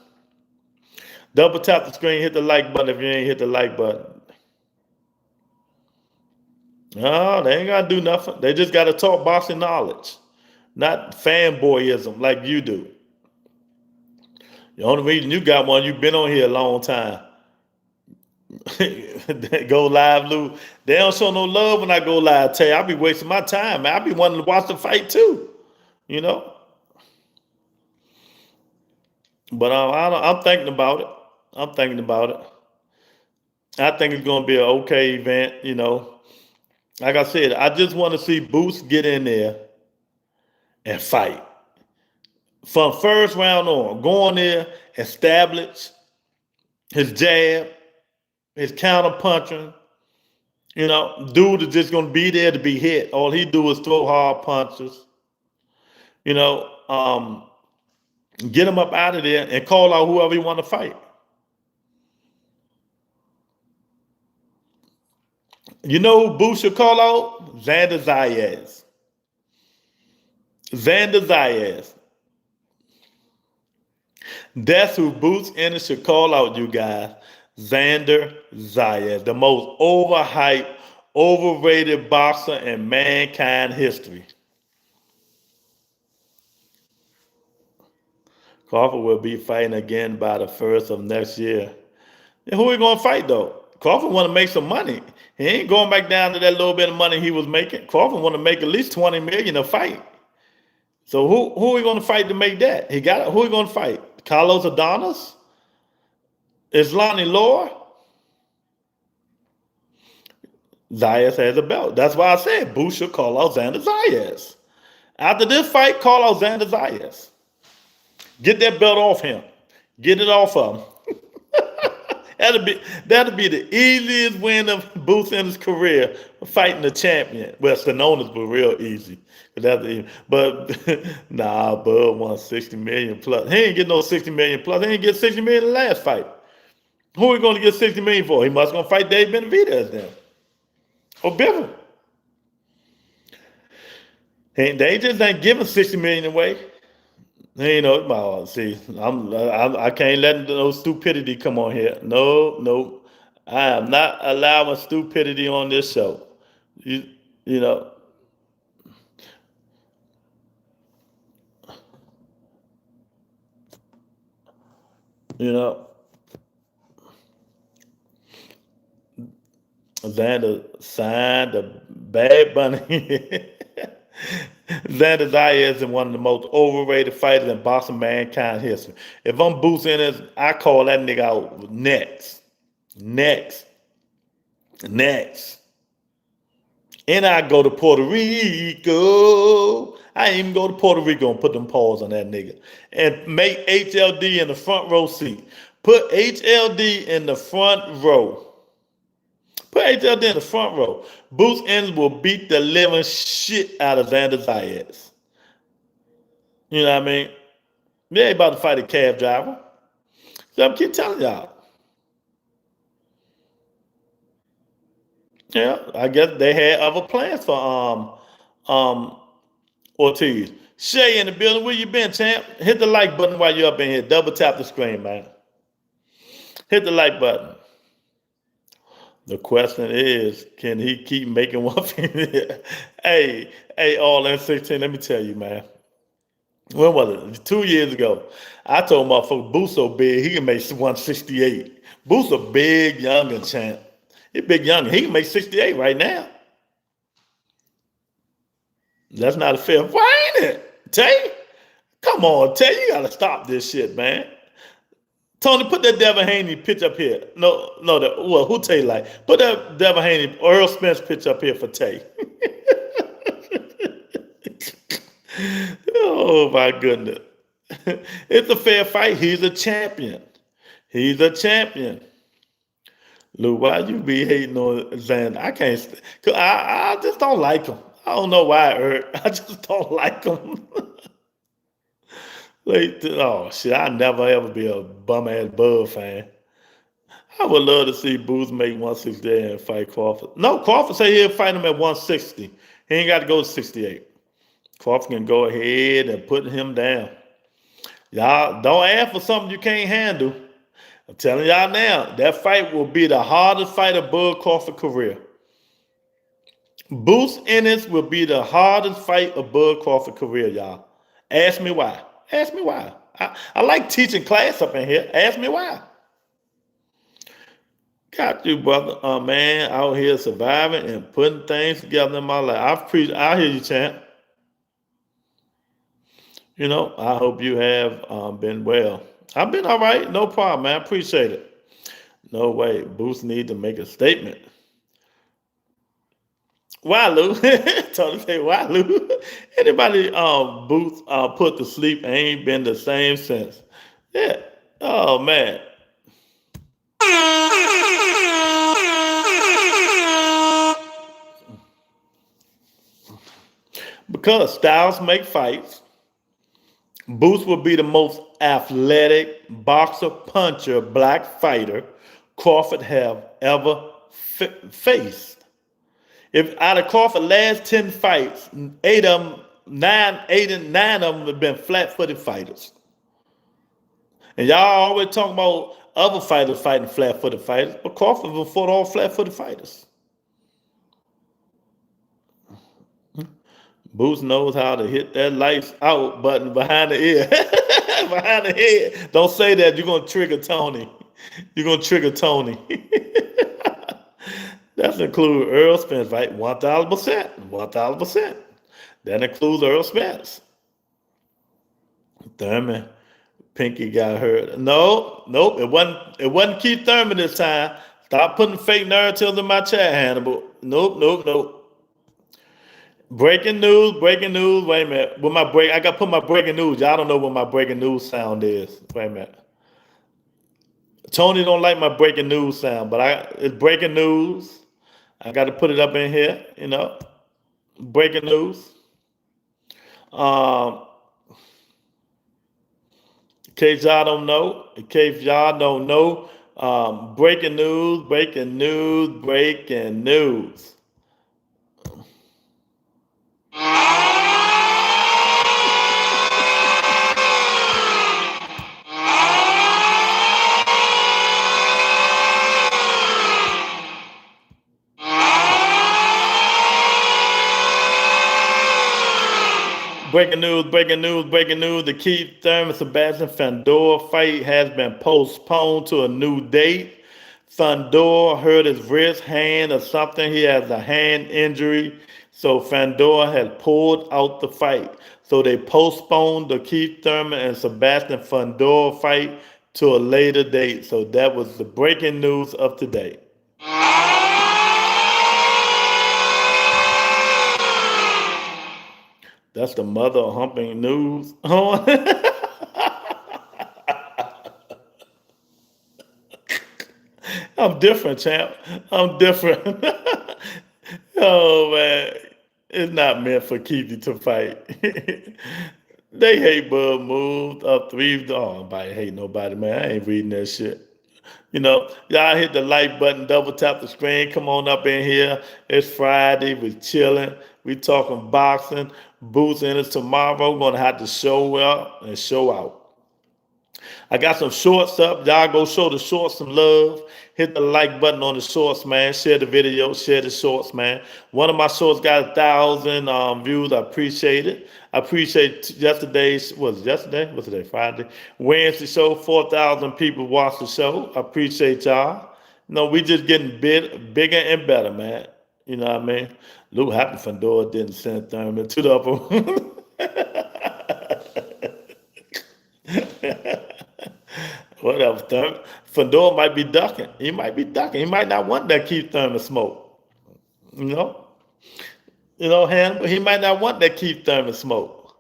Double tap the screen, hit the like button if you ain't hit the like button. No, they ain't got to do nothing. They just got to talk boxing knowledge, not fanboyism like you do. The only reason you got one, you've been on here a long time. Go live, Lou. They don't show no love when I go live. Tell you, I be wasting my time, man. I be wanting to watch the fight too, But I'm thinking about it. I think it's going to be an okay event, Like I said, I just want to see Boots get in there and fight. From first round on, go on there, establish his jab, his counter punching. Dude is just going to be there to be hit. All he do is throw hard punches. Get him up out of there and call out whoever he want to fight. You know who Boots should call out? Xander Zayas. Xander Zayas. That's who Boots Ennis should call out, you guys. Xander Zayas, the most overhyped, overrated boxer in mankind history. Crawford will be fighting again by the 1st of next year. And who are we going to fight, though? Crawford want to make some money. He ain't going back down to that little bit of money he was making. Crawford want to make at least $20 million a fight. So who are we going to fight to make that? Who are we going to fight? Carlos Adonis? Islani Laura? Zayas has a belt. That's why I said Boots should call out Xander Zayas. After this fight, call out Xander Zayas. Get that belt off him. Get it off of him. That'll be the easiest win of Boots in his career, fighting the champion. Well, Stanonis was real easy. But nah, Bud won 60 million plus. He ain't get no 60 million plus. He ain't get 60 million in the last fight. Who are we going to get 60 million for? He must gonna fight Dave Benavidez then. Or Bivol. They just ain't giving 60 million away. You know, see, I can't let no stupidity come on here. No, I am not allowing stupidity on this show. You know. Xander signed a Bad Bunny. Xander Zayas is one of the most overrated fighters in boxing mankind history. If I'm Boots Ennis, I call that nigga out next. And I go to Puerto Rico. I ain't even go to Puerto Rico and put them paws on that nigga. And make HLD in the front row seat. Put HLD in the front row. Put HLD in the front row. Boots Ennis will beat the living shit out of Xander Zayas. You know what I mean? They ain't about to fight a cab driver. So I keep telling y'all. Yeah, I guess they had other plans for Ortiz. Shay in the building. Where you been, champ? Hit the like button while you're up in here. Double tap the screen, man. Hit the like button. The question is, can he keep making one? Hey, all in 16, let me tell you, man. When was it? 2 years ago. I told motherfucker, Boots so big, he can make 168. Boots a big younger champ. He big younger. He can make 68 right now. That's not a fair fight, ain't it? Tay? Come on, Tay, you gotta stop this shit, man. Tony, put that Devin Haney pitch up here. No, who Tay like? Put that Devin Haney, Earl Spence pitch up here for Tay. Oh my goodness. It's a fair fight. He's a champion. Lou, why you be hating on Xander? I can't, cause I just don't like him. I don't know why it hurt. I just don't like him. Oh shit, I'll never ever be a bum ass Bud fan. I would love to see Boots make 168 and fight Crawford. No, Crawford say he'll fight him at 160. He ain't got to go to 68. Crawford can go ahead and put him down. Y'all don't ask for something you can't handle. I'm telling y'all now, that fight will be the hardest fight of Bud Crawford's career. Boots Ennis will be the hardest fight of Bud Crawford's career, y'all. Ask me why. I like teaching class up in here. Ask me why. Got you, brother. Man, out here surviving and putting things together in my life. I hear you, champ. You know, I hope you have been well. I've been all right. No problem, man. Appreciate it. No way. Boots need to make a statement. Why, Lou? Totally say, why, Lou? Anybody Boots put to sleep ain't been the same since. Yeah. Oh, man. Because styles make fights, Boots will be the most athletic boxer, puncher, black fighter Crawford have ever faced. If out of Crawford's last 10 fights, 8 and 9 of them have been flat-footed fighters. And y'all always talking about other fighters fighting flat-footed fighters, but Crawford will fought all flat-footed fighters. Boots knows how to hit that lights out button behind the ear. Behind the head. Don't say that. You're going to trigger Tony. That's include Earl Spence, right? 1,000%. That includes Earl Spence. Thurman, Pinky got hurt. No, nope, it wasn't. It wasn't Keith Thurman this time. Stop putting fake narratives in my chat, Hannibal. Nope, nope, nope. Breaking news, breaking news. Wait a minute. With my break, I got to put my breaking news. Y'all don't know what my breaking news sound is. Wait a minute. Tony don't like my breaking news sound, but it's breaking news. I got to put it up in here. Breaking news. Um, in case y'all don't know, breaking news, breaking news, breaking news. Breaking news, breaking news, breaking news. The Keith Thurman Sebastian Fandor fight has been postponed to a new date. Fandor hurt his wrist, hand, or something. He has a hand injury. So Fandor has pulled out the fight. So they postponed the Keith Thurman and Sebastian Fandor fight to a later date. So that was the breaking news of today. That's the mother of humping news. I'm different, champ. I'm different. Oh man, it's not meant for Keithy to fight. They hate Bud moved up three. Oh, nobody hate nobody, man. I ain't reading that shit. Y'all hit the like button, double tap the screen. Come on up in here. It's Friday. We chilling. We talking boxing. Boots in us tomorrow. We're gonna have to show up and show out. I got some shorts up. Y'all go show the shorts some love. Hit the like button on the shorts, man. Share the video. Share the shorts, man. One of my shorts got 1,000 views. I appreciate it. I appreciate yesterday's. Was it yesterday? What's today? Friday. Wednesday show. 4,000 people watched the show. I appreciate y'all. We just getting bigger and better, man. You know what I mean? Lou Happy Fandor didn't send Thurman to the upper. Whatever. Fandor might be ducking. He might be ducking. He might not want that Keith Thurman smoke. Hannibal. He might not want that Keith Thurman smoke.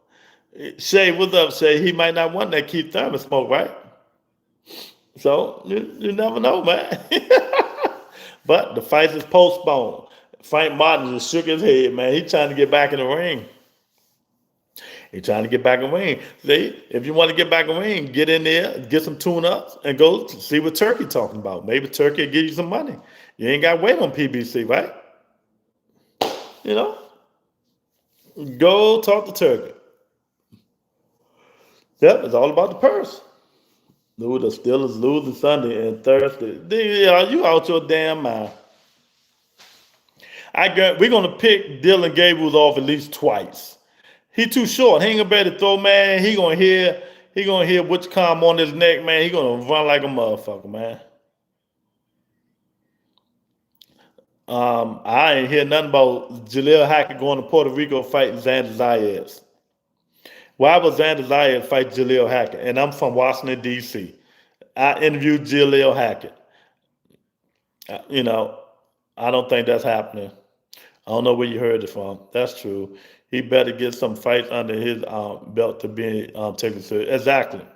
Shay, what's up, Shay? He might not want that Keith Thurman smoke, right? So you never know, man. But the fight is postponed. Frank Martin just shook his head, man. He's trying to get back in the ring. He's trying to get back in the ring. See, if you want to get back in the ring, get in there, get some tune-ups, and go see what Turkey talking about. Maybe Turkey will give you some money. You ain't got to wait on PBC, right? Go talk to Turkey. Yep, it's all about the purse. The Steelers losing Sunday and Thursday. You out your damn mind. We're going to pick Dylan Gabriels off at least twice. He too short. He ain't gonna be able to throw, man. He gonna hear which calm on his neck, man. He gonna run like a motherfucker, man. I ain't hear nothing about Jaleel Hackett going to Puerto Rico fighting Xander Zayas. Why would Xander Zayas fight Jaleel Hackett? And I'm from Washington, D.C. I interviewed Jaleel Hackett. I don't think that's happening. I don't know where you heard it from. That's true. He better get some fights under his belt to be taken seriously. Exactly.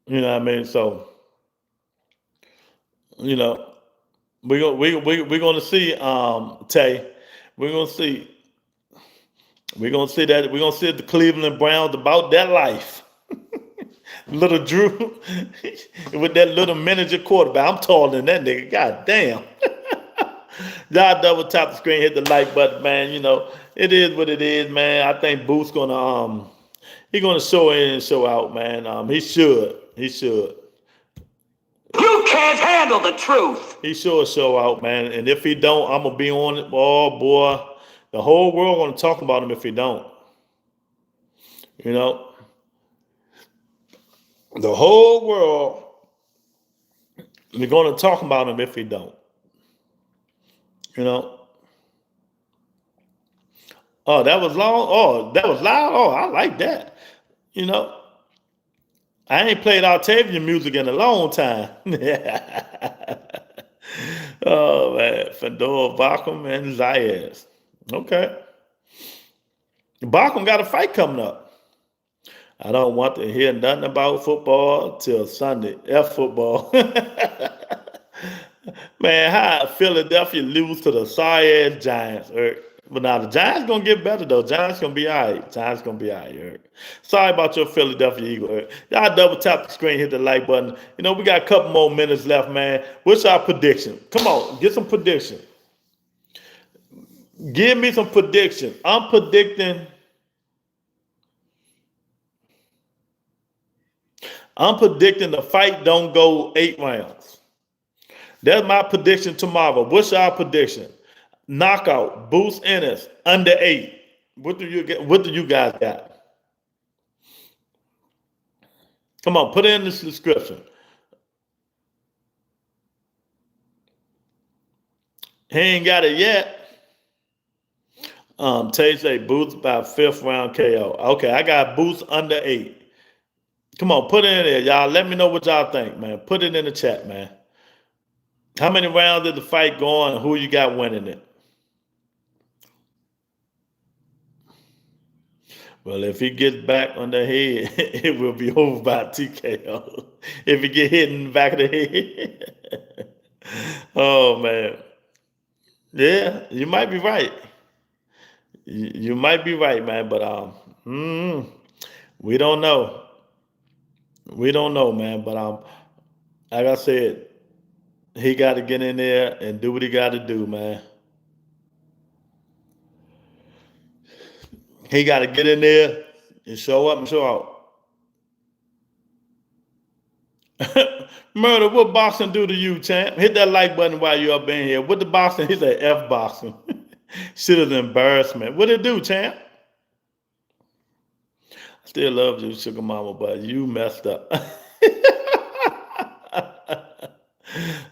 You know what I mean? So, we're gonna see Tay. We're gonna see that. We're gonna see the Cleveland Browns about that life. Little Drew with that little miniature quarterback. I'm taller than that nigga. God damn. Y'all double tap the screen, hit the like button, man. It is what it is, man. I think Booth's gonna show in and show out, man. He should. You can't handle the truth. He sure show out, man. And if he don't, I'm gonna be on it. Oh boy, the whole world gonna talk about him if he don't. The whole world is gonna talk about him if he don't. Oh, that was long. Oh, that was loud. Oh, I like that. You know, I ain't played Octavian music in a long time. Oh man, Fedor, Bacham, and Zayas. Okay, Bacham got a fight coming up. I don't want to hear nothing about football till Sunday. F football. Man, how Philadelphia lose to the sorry ass Giants, Eric. But now the Giants gonna get better though. Giants gonna be all right. Giants gonna be all right, Eric. Sorry about your Philadelphia Eagles, Eric. Y'all double tap the screen, hit the like button. You know, we got a couple more minutes left, man. What's our prediction? Come on, get some prediction. Give me some prediction. I'm predicting the fight don't go 8 rounds. That's my prediction tomorrow. What's your prediction? Knockout, Boost Ennis, under 8. What do you get? What do you guys got? Come on, put it in the description. He ain't got it yet. Tay say Boost by 5th round KO. Okay, I got Boost under 8. Come on, put it in there, y'all. Let me know what y'all think, man. Put it in the chat, man. How many rounds did the fight go on, and who you got winning it? Well, if he gets back on the head, it will be over by TKO. If he get hit in the back of the head. Oh, man. Yeah, you might be right. You might be right, man. But we don't know. We don't know, man. But like I said, he got to get in there and do what he got to do, man. He got to get in there and show up and show out. Murder, what boxing do to you, champ? Hit that like button while you up in here. What the boxing? He said F boxing. Shit is embarrassment. What it do, champ? I still love you, sugar mama, but you messed up.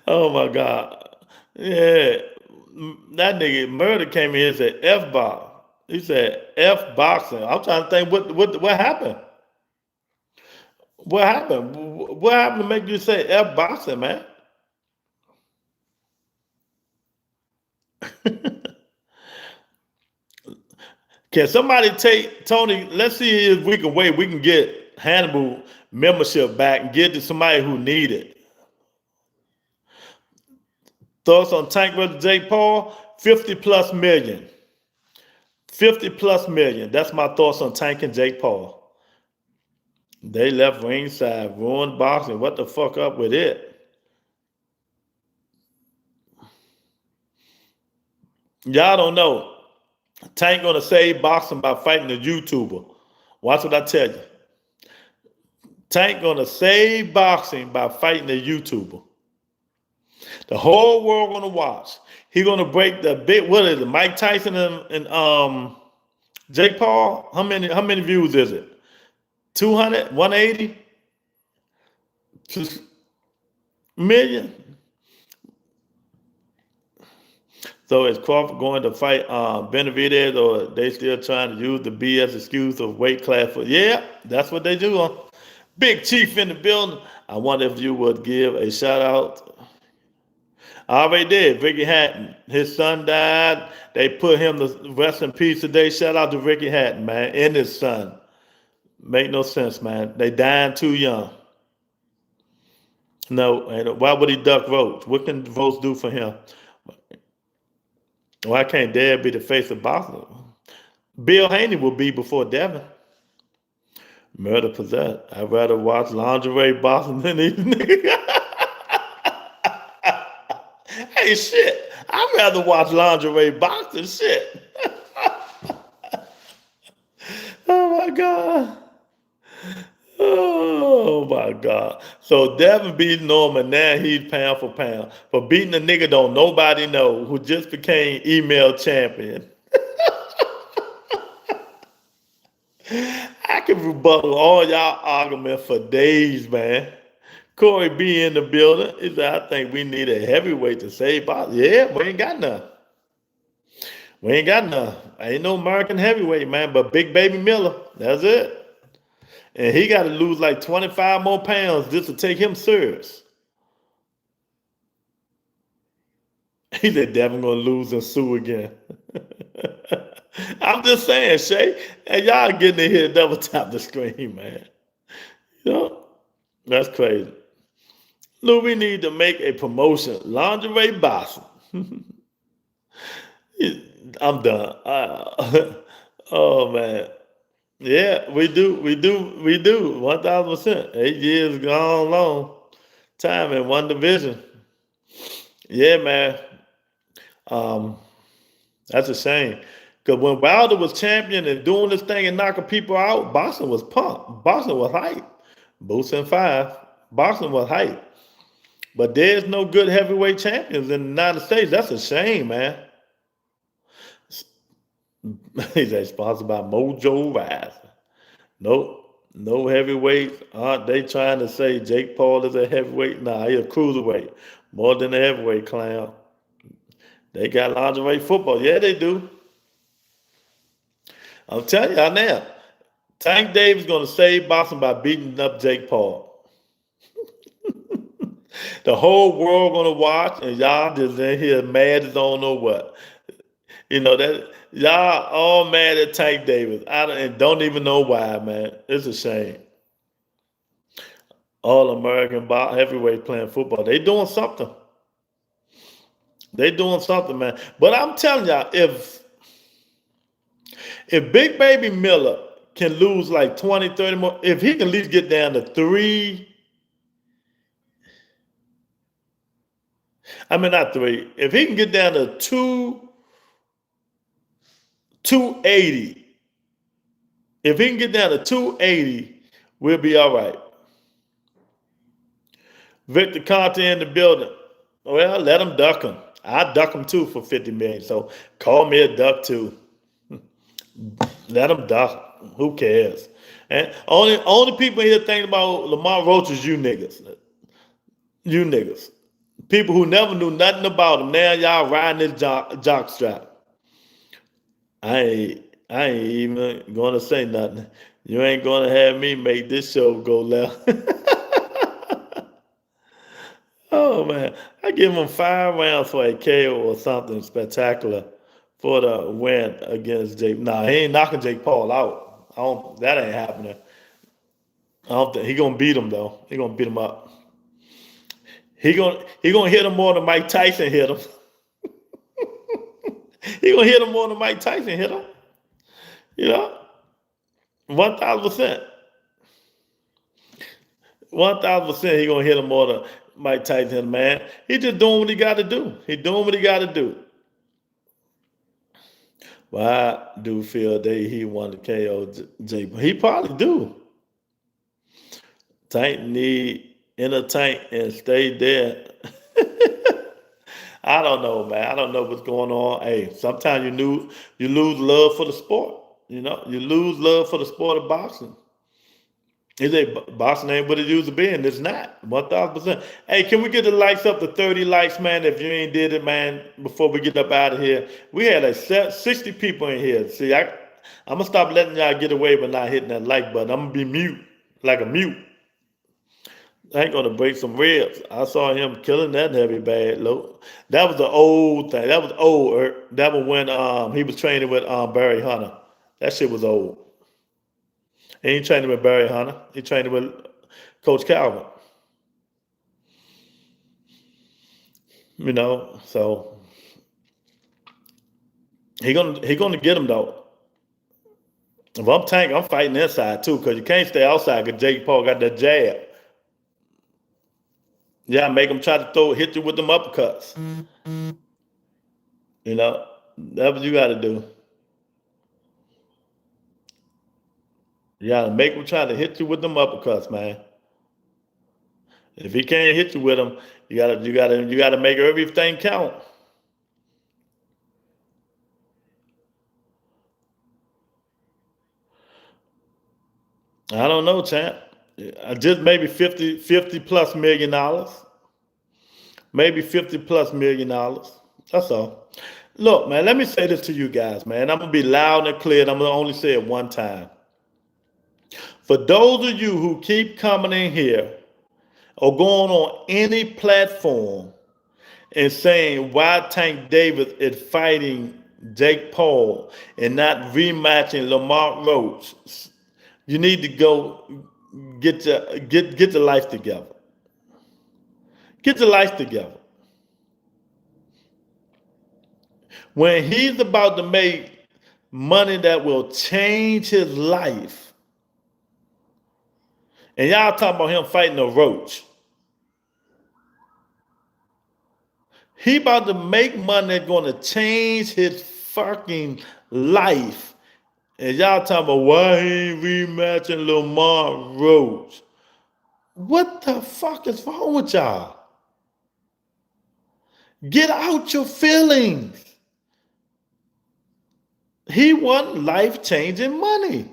Oh my God. Yeah. That nigga Murder came in here and said F box. He said F boxing. I'm trying to think what happened. What happened? What happened to make you say F boxing, man? Can somebody take Tony? Let's see if we can wait. We can get Hannibal membership back and get to somebody who need it. Thoughts on Tank versus Jake Paul? 50 plus million. 50 plus million. That's my thoughts on Tank and Jake Paul. They left ringside, ruined boxing. What the fuck up with it? Y'all don't know. Tank gonna save boxing by fighting a YouTuber. Watch what I tell you. Tank gonna save boxing by fighting a YouTuber. The whole world gonna watch. He gonna break the big. What is it? Mike Tyson and Jake Paul. How many views is it? 200, 180 million. So is Crawford going to fight Benavidez, or they still trying to use the BS excuse of weight class? Yeah, that's what they do. Big Chief in the building. I wonder if you would give a shout out. I already did. Ricky Hatton. His son died. They put him to rest in peace today. Shout out to Ricky Hatton, man, and his son. Make no sense, man. They dying too young. No, and why would he duck votes? What can votes do for him? Why can't Dad be the face of boxing? Bill Haney will be before Devin. Murder possessed. I'd rather watch lingerie boxing than these niggas. Hey, shit. I'd rather watch lingerie boxing. Shit. Oh, my God. Oh, my God. So Devin beat Norman. Now he's pound for pound. For beating a nigga don't nobody know who just became email champion. I can rebuttal all y'all argument for days, man. Corey B in the building. He said, I think we need a heavyweight to save boxing. Yeah, we ain't got none. We ain't got none. Ain't no American heavyweight, man, but Big Baby Miller. That's it. And he got to lose like 25 more pounds just to take him serious. He said, Devin gonna lose and sue again. I'm just saying, Shay, and y'all getting in here to double tap the screen, man. You know, that's crazy. Lou, we need to make a promotion. Lingerie boxing. I'm done. Oh man. Yeah, we do. 1000%. 8 years gone long time in one division. Yeah, man. That's a shame. Because when Wilder was champion and doing this thing and knocking people out, boxing was pumped. Boxing was hype. Boots and 5. Boxing was hype. But there's no good heavyweight champions in the United States. That's a shame, man. He's sponsored by Mojo Rise. Nope, no heavyweights. Aren't they trying to say Jake Paul is a heavyweight? Nah, he's a cruiserweight. More than a heavyweight, clown. They got lingerie football. Yeah, they do. I'm telling y'all now. Tank Davis going to save boxing by beating up Jake Paul. The whole world going to watch, and y'all just in here mad as don't know what. You know that y'all all mad at Tank Davis. And don't even know why, man. It's a shame. All American heavyweight playing football. They doing something. They doing something, man. But I'm telling y'all, if Big Baby Miller can lose like 20, 30 more, if he can at least get down to 3, I mean not 3, if he can get down to 280, if he can get down to 280, we'll be all right. Victor Conte in the building. Well, let him duck him. I duck him too for 50 million. So call me a duck too. Let him duck. Who cares? And only people here thinking about Lamar Roach is you niggas. You niggas. People who never knew nothing about him. Now y'all riding this jock strap. I ain't even gonna say nothing. You ain't gonna have me make this show go left. Oh man, I give him 5 rounds for a KO or something spectacular for the win against Jake. Nah, he ain't knocking Jake Paul out. That ain't happening. I don't think he gonna beat him though. He gonna beat him up. He gonna hit him more than Mike Tyson hit him. He gonna hit him more than Mike Tyson hit him. You know, 1000%. 1000% he gonna hit him more than Mike Tyson hit him, man. He just doing what he got to do. He doing what he got to do. Well, I do feel that he won the KO Jake. He probably do. Tank need in a tank and stay there. I don't know, man. I don't know what's going on. Hey, sometimes you lose love for the sport. You know, you lose love for the sport of boxing. Is it boxing ain't what it used to be, and it's not. 1000%. Hey, can we get the likes up to 30 likes, man? If you ain't did it, man, before we get up out of here. We had like 60 people in here. See, I'm gonna stop letting y'all get away with not hitting that like button. I'm gonna be mute, like a mute. I ain't gonna break some ribs. I saw him killing that heavy bad low. That was the old thing. That was old. That was when he was training with Barry Hunter. That shit was old. He ain't training with Barry Hunter. He training with Coach Calvin. You know, so he gonna get him though. If I'm Tank, I'm fighting inside too, because you can't stay outside because Jake Paul got that jab. Yeah, make him try to hit you with them uppercuts. You know, that's what you got to do. You got to make him try to hit you with them uppercuts, man. If he can't hit you with them, you gotta make everything count. I don't know, champ. Just maybe 50 plus $1 million. Maybe $50 plus $1 million. That's all. Look, man, let me say this to you guys, man. I'm going to be loud and clear, and I'm going to only say it one time. For those of you who keep coming in here or going on any platform and saying why Tank Davis is fighting Jake Paul and not rematching Lamar Roach, you need to go get your life together. Get your life together. When he's about to make money that will change his life, and y'all talking about him fighting a roach. He about to make money that's going to change his fucking life. And y'all talking about why he ain't rematching Lamar Roach. What the fuck is wrong with y'all? Get out your feelings. He won life-changing money.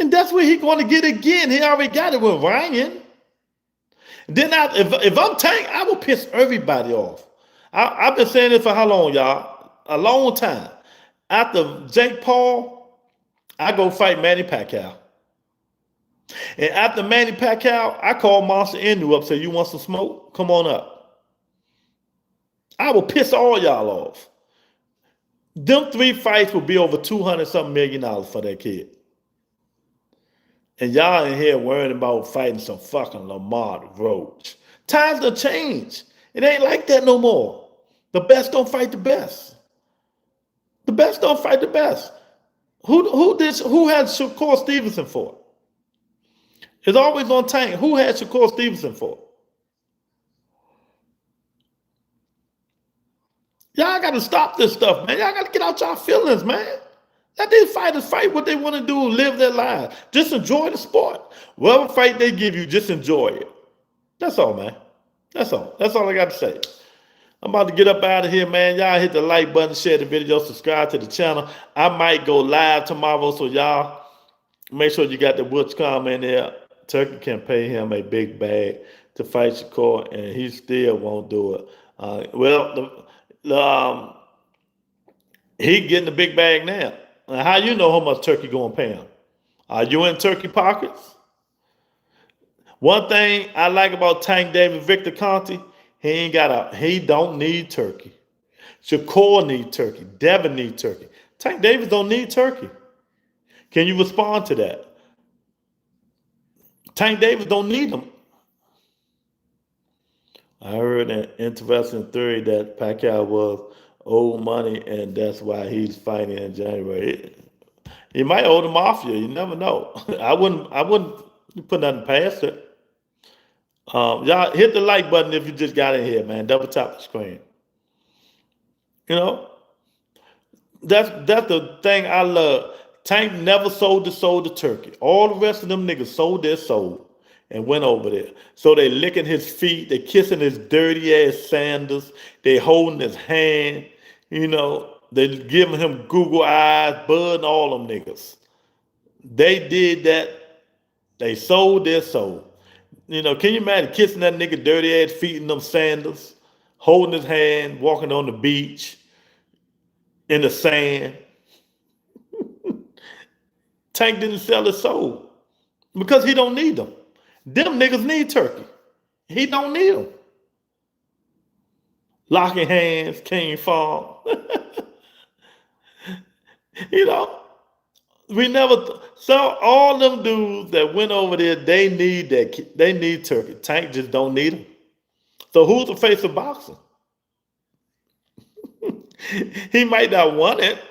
And that's where he's going to get again. He already got it with Ryan. Then if I'm Tank, I will piss everybody off. I've been saying this for how long, y'all? A long time. After Jake Paul, I go fight Manny Pacquiao. And after Manny Pacquiao, I call Monster Inu up, say, you want some smoke? Come on up. I will piss all y'all off. Them 3 fights will be over $200-something million for that kid. And y'all in here worrying about fighting some fucking Lamar Roach. Times have changed. It ain't like that no more. The best don't fight the best. The best don't fight the best. Who had Shakur Stevenson for? It's always on Tank. Who had Shakur Stevenson for? Y'all got to stop this stuff, man. Y'all got to get out y'all feelings, man. Let these fighters fight what they want to do, live their lives. Just enjoy the sport. Whatever fight they give you, just enjoy it. That's all, man. That's all. That's all I got to say. I'm about to get up out of here, man. Y'all hit the like button, share the video, subscribe to the channel. I might go live tomorrow, so y'all make sure you got the Woods comment there. Turkey can pay him a big bag to fight Shakur, and he still won't do it. He getting the big bag now. How you know how much Turkey gonna pay him? Are you in Turkey pockets? One thing I like about Tank Davis, Victor Conte, he don't need Turkey. Shakur need Turkey. Devin need Turkey. Tank Davis don't need Turkey. Can you respond to that? Tank Davis don't need him. I heard an interesting theory that Pacquiao was owed money, and that's why he's fighting in January. He might owe the mafia. You never know. I wouldn't put nothing past it. Y'all hit the like button if you just got in here, man. Double tap the screen. You know, that's the thing I love. Tank never sold the soul to Turkey. All the rest of them niggas sold their soul and went over there. So they licking his feet, they kissing his dirty ass sandals, they holding his hand, you know, they giving him Google eyes, budding all them niggas. They did that. They sold their soul. You know, can you imagine kissing that nigga dirty ass feet in them sandals, holding his hand, walking on the beach, in the sand? Tank didn't sell his soul because he don't need them. Them niggas need Turkey. He don't need them. Locking hands, King Farm. You know, we never. So all them dudes that went over there, they need that. They need Turkey. Tank just don't need them. So who's the face of boxing? He might not want it.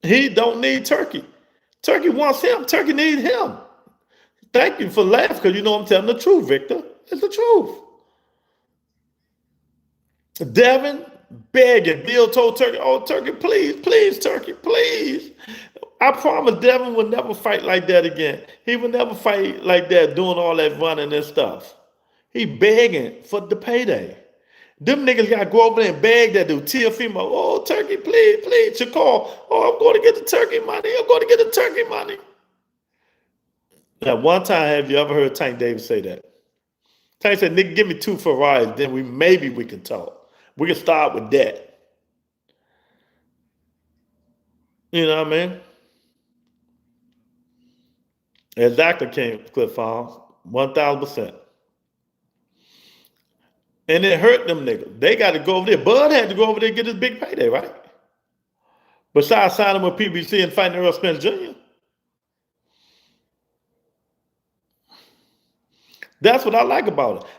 He don't need Turkey. Turkey wants him. Turkey needs him. Thank you for laughing, because you know I'm telling the truth, Victor. It's the truth. Devin begging. Bill told Turkey, oh, Turkey, please, please, Turkey, please. I promise Devin will never fight like that again. He will never fight like that, doing all that running and stuff. He begging for the payday. Them niggas got to go over there and beg that dude. Teofimo, oh, Turkey, please, please. Shakur, oh, I'm going to get the Turkey money. I'm going to get the Turkey money. Now, one time, have you ever heard Tank Davis say that? Tank said, nigga, give me 2 Ferraris, then maybe we can talk. We can start with that. You know what I mean? Exactly, King Cliff Farms. 1,000%. And it hurt them niggas. They got to go over there. Bud had to go over there and get his big payday, right? Besides signing with PBC and fighting Earl Spence Jr. That's what I like about it.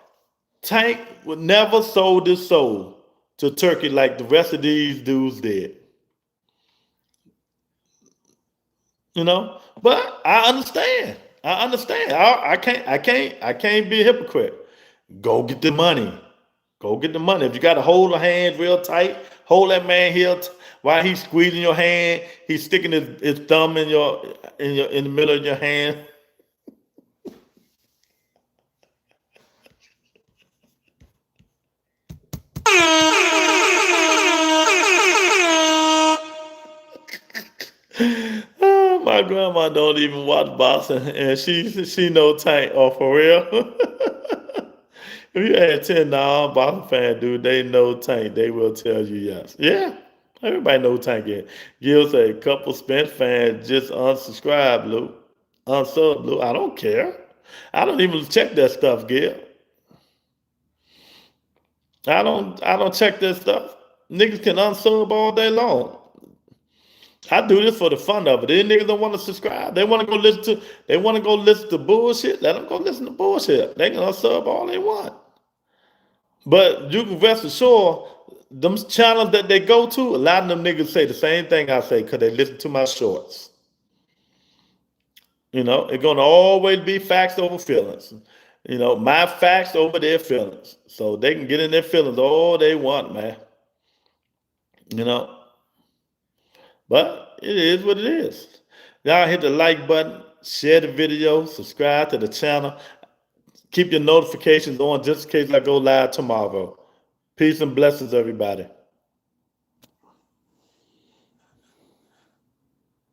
Tank would never sold his soul to Turkey like the rest of these dudes did. You know? But I understand. I can't be a hypocrite. Go get the money. Go get the money. If you got to hold a hand real tight, hold that man here while he's squeezing your hand. He's sticking his thumb in the middle of your hand. Oh, my grandma don't even watch boxing, and she know Tank. Oh, for real? If you had 10 boxing fan, dude, they know Tank. They will tell you yes. Yeah, everybody know Tank is. Gil say, a couple Spence fans just unsubscribe, Lou. Unsub, Lou. I don't care. I don't even check that stuff, Gil. I don't check that stuff. Niggas can unsub all day long. I do this for the fun of it. These niggas don't want to subscribe. They want to go listen to bullshit. Let them go listen to bullshit. They can unsub all they want. But you can rest assured, them channels that they go to, a lot of them niggas say the same thing I say because they listen to my shorts. You know, it's going to always be facts over feelings. You know, my facts over their feelings. So they can get in their feelings all they want, man. You know. But it is what it is. Y'all hit the like button, share the video, subscribe to the channel. Keep your notifications on just in case I go live tomorrow. Peace and blessings, everybody.